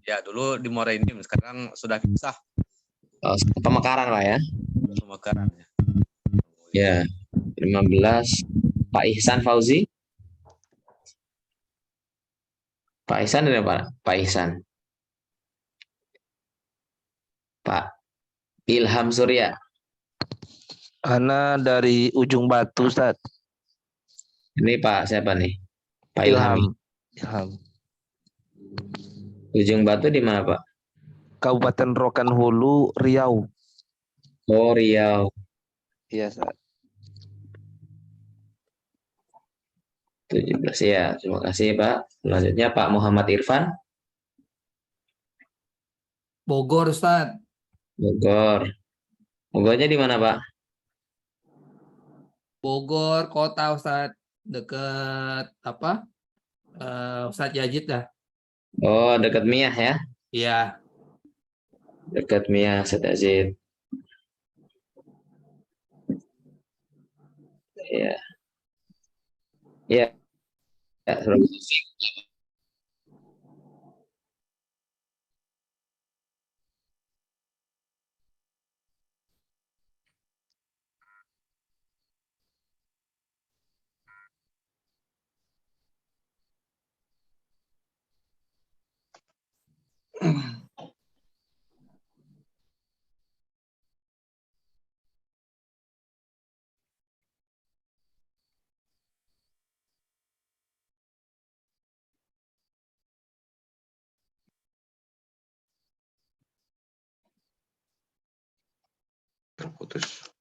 Ya, dulu di Morenim, sekarang sudah pisah. Oh, Pemekaran Pak ya. Pemekaran. Ya. 15 Pak Ihsan Fauzi. Pak Ihsan ada Pak? Pak Ihsan. Pak Ilham Surya. Ana dari Ujung Batu, Ustaz. Ini Pak siapa nih? Pak Ilham. Ujung Batu di mana Pak? Kabupaten Rokan Hulu, Riau. Oh Riau. Iya, Ustaz. 17 ya. Terima kasih Pak. Selanjutnya Pak Muhammad Irfan. Bogor, Ustaz. Bogor. Bogornya di mana Pak? Bogor kota, Ustaz. Dekat apa? Ustaz Yazid dah. Oh dekat Miyah ya. Iya. Dekat Miyah Sedazid. Iya. Iya. Ya, terima kasih. Terputus.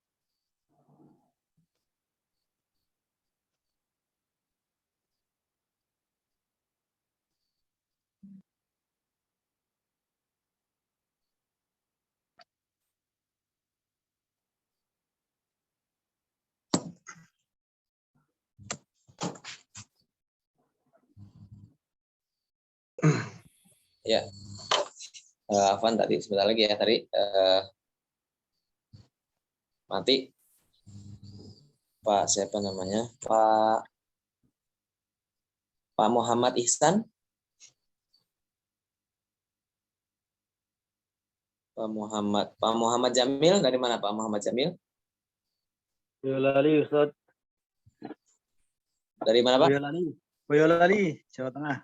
Ya. Afwan tadi sebentar lagi ya tadi mati. Pak siapa namanya? Pak Muhammad Ihsan. Pak Muhammad Jamil, dari mana Pak Muhammad Jamil? Boyolali Ustaz. Dari mana Pak? Boyolali, Jawa Tengah.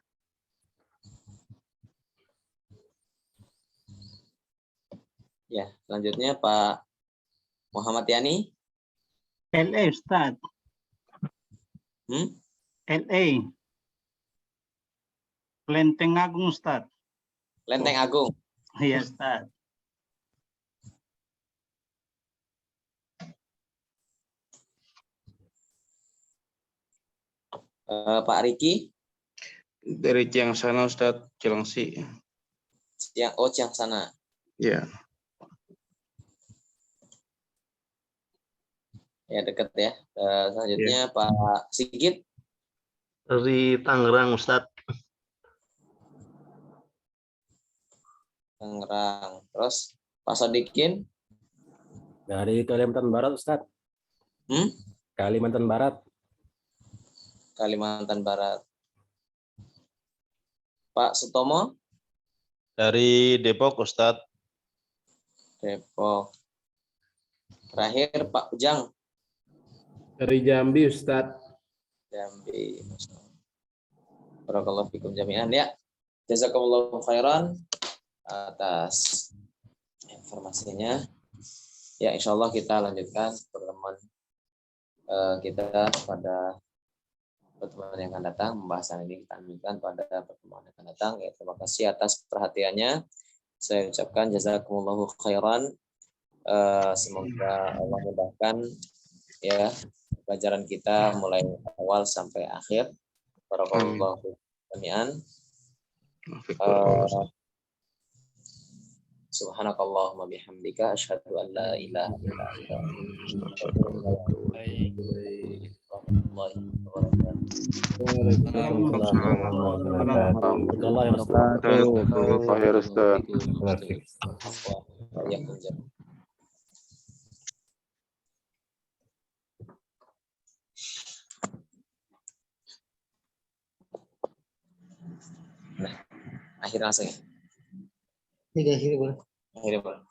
Ya, selanjutnya Pak Muhammad Yani. LA Ustaz. LA. Lenteng Agung Ustaz. Lenteng Agung. Iya Ustaz. Pak Riki. Dari Ciangsana Ustaz, Cilengsi. Ciangsana. Ya. Ya dekat ya. Selanjutnya Pak Sigit. Dari Tangerang Ustaz. Tangerang. Terus Pak Sodikin. Dari Kalimantan Barat Ustaz. Kalimantan Barat. Kalimantan Barat. Pak Sutomo. Dari Depok Ustaz. Depok. Terakhir Pak Ujang. Dari Jambi Ustaz. Jambi. Barakallahu fikum jami'an ya. Jazakumullahu khairan atas informasinya. Ya, insyaallah kita lanjutkan pertemuan kita pada pertemuan yang akan datang. Pembahasan ini kita lanjutkan pada pertemuan yang akan datang. Ya, terima kasih atas perhatiannya. Saya ucapkan jazakumullahu khairan. Semoga Allah mudahkan ya pelajaran kita mulai awal sampai akhir. Barakallahu jami'an. Subhanakallahumma bihamdika asyhadu an la ilaha illa anta Nah, akhir langsung ya. Tiga akhir boleh. Akhirnya boleh.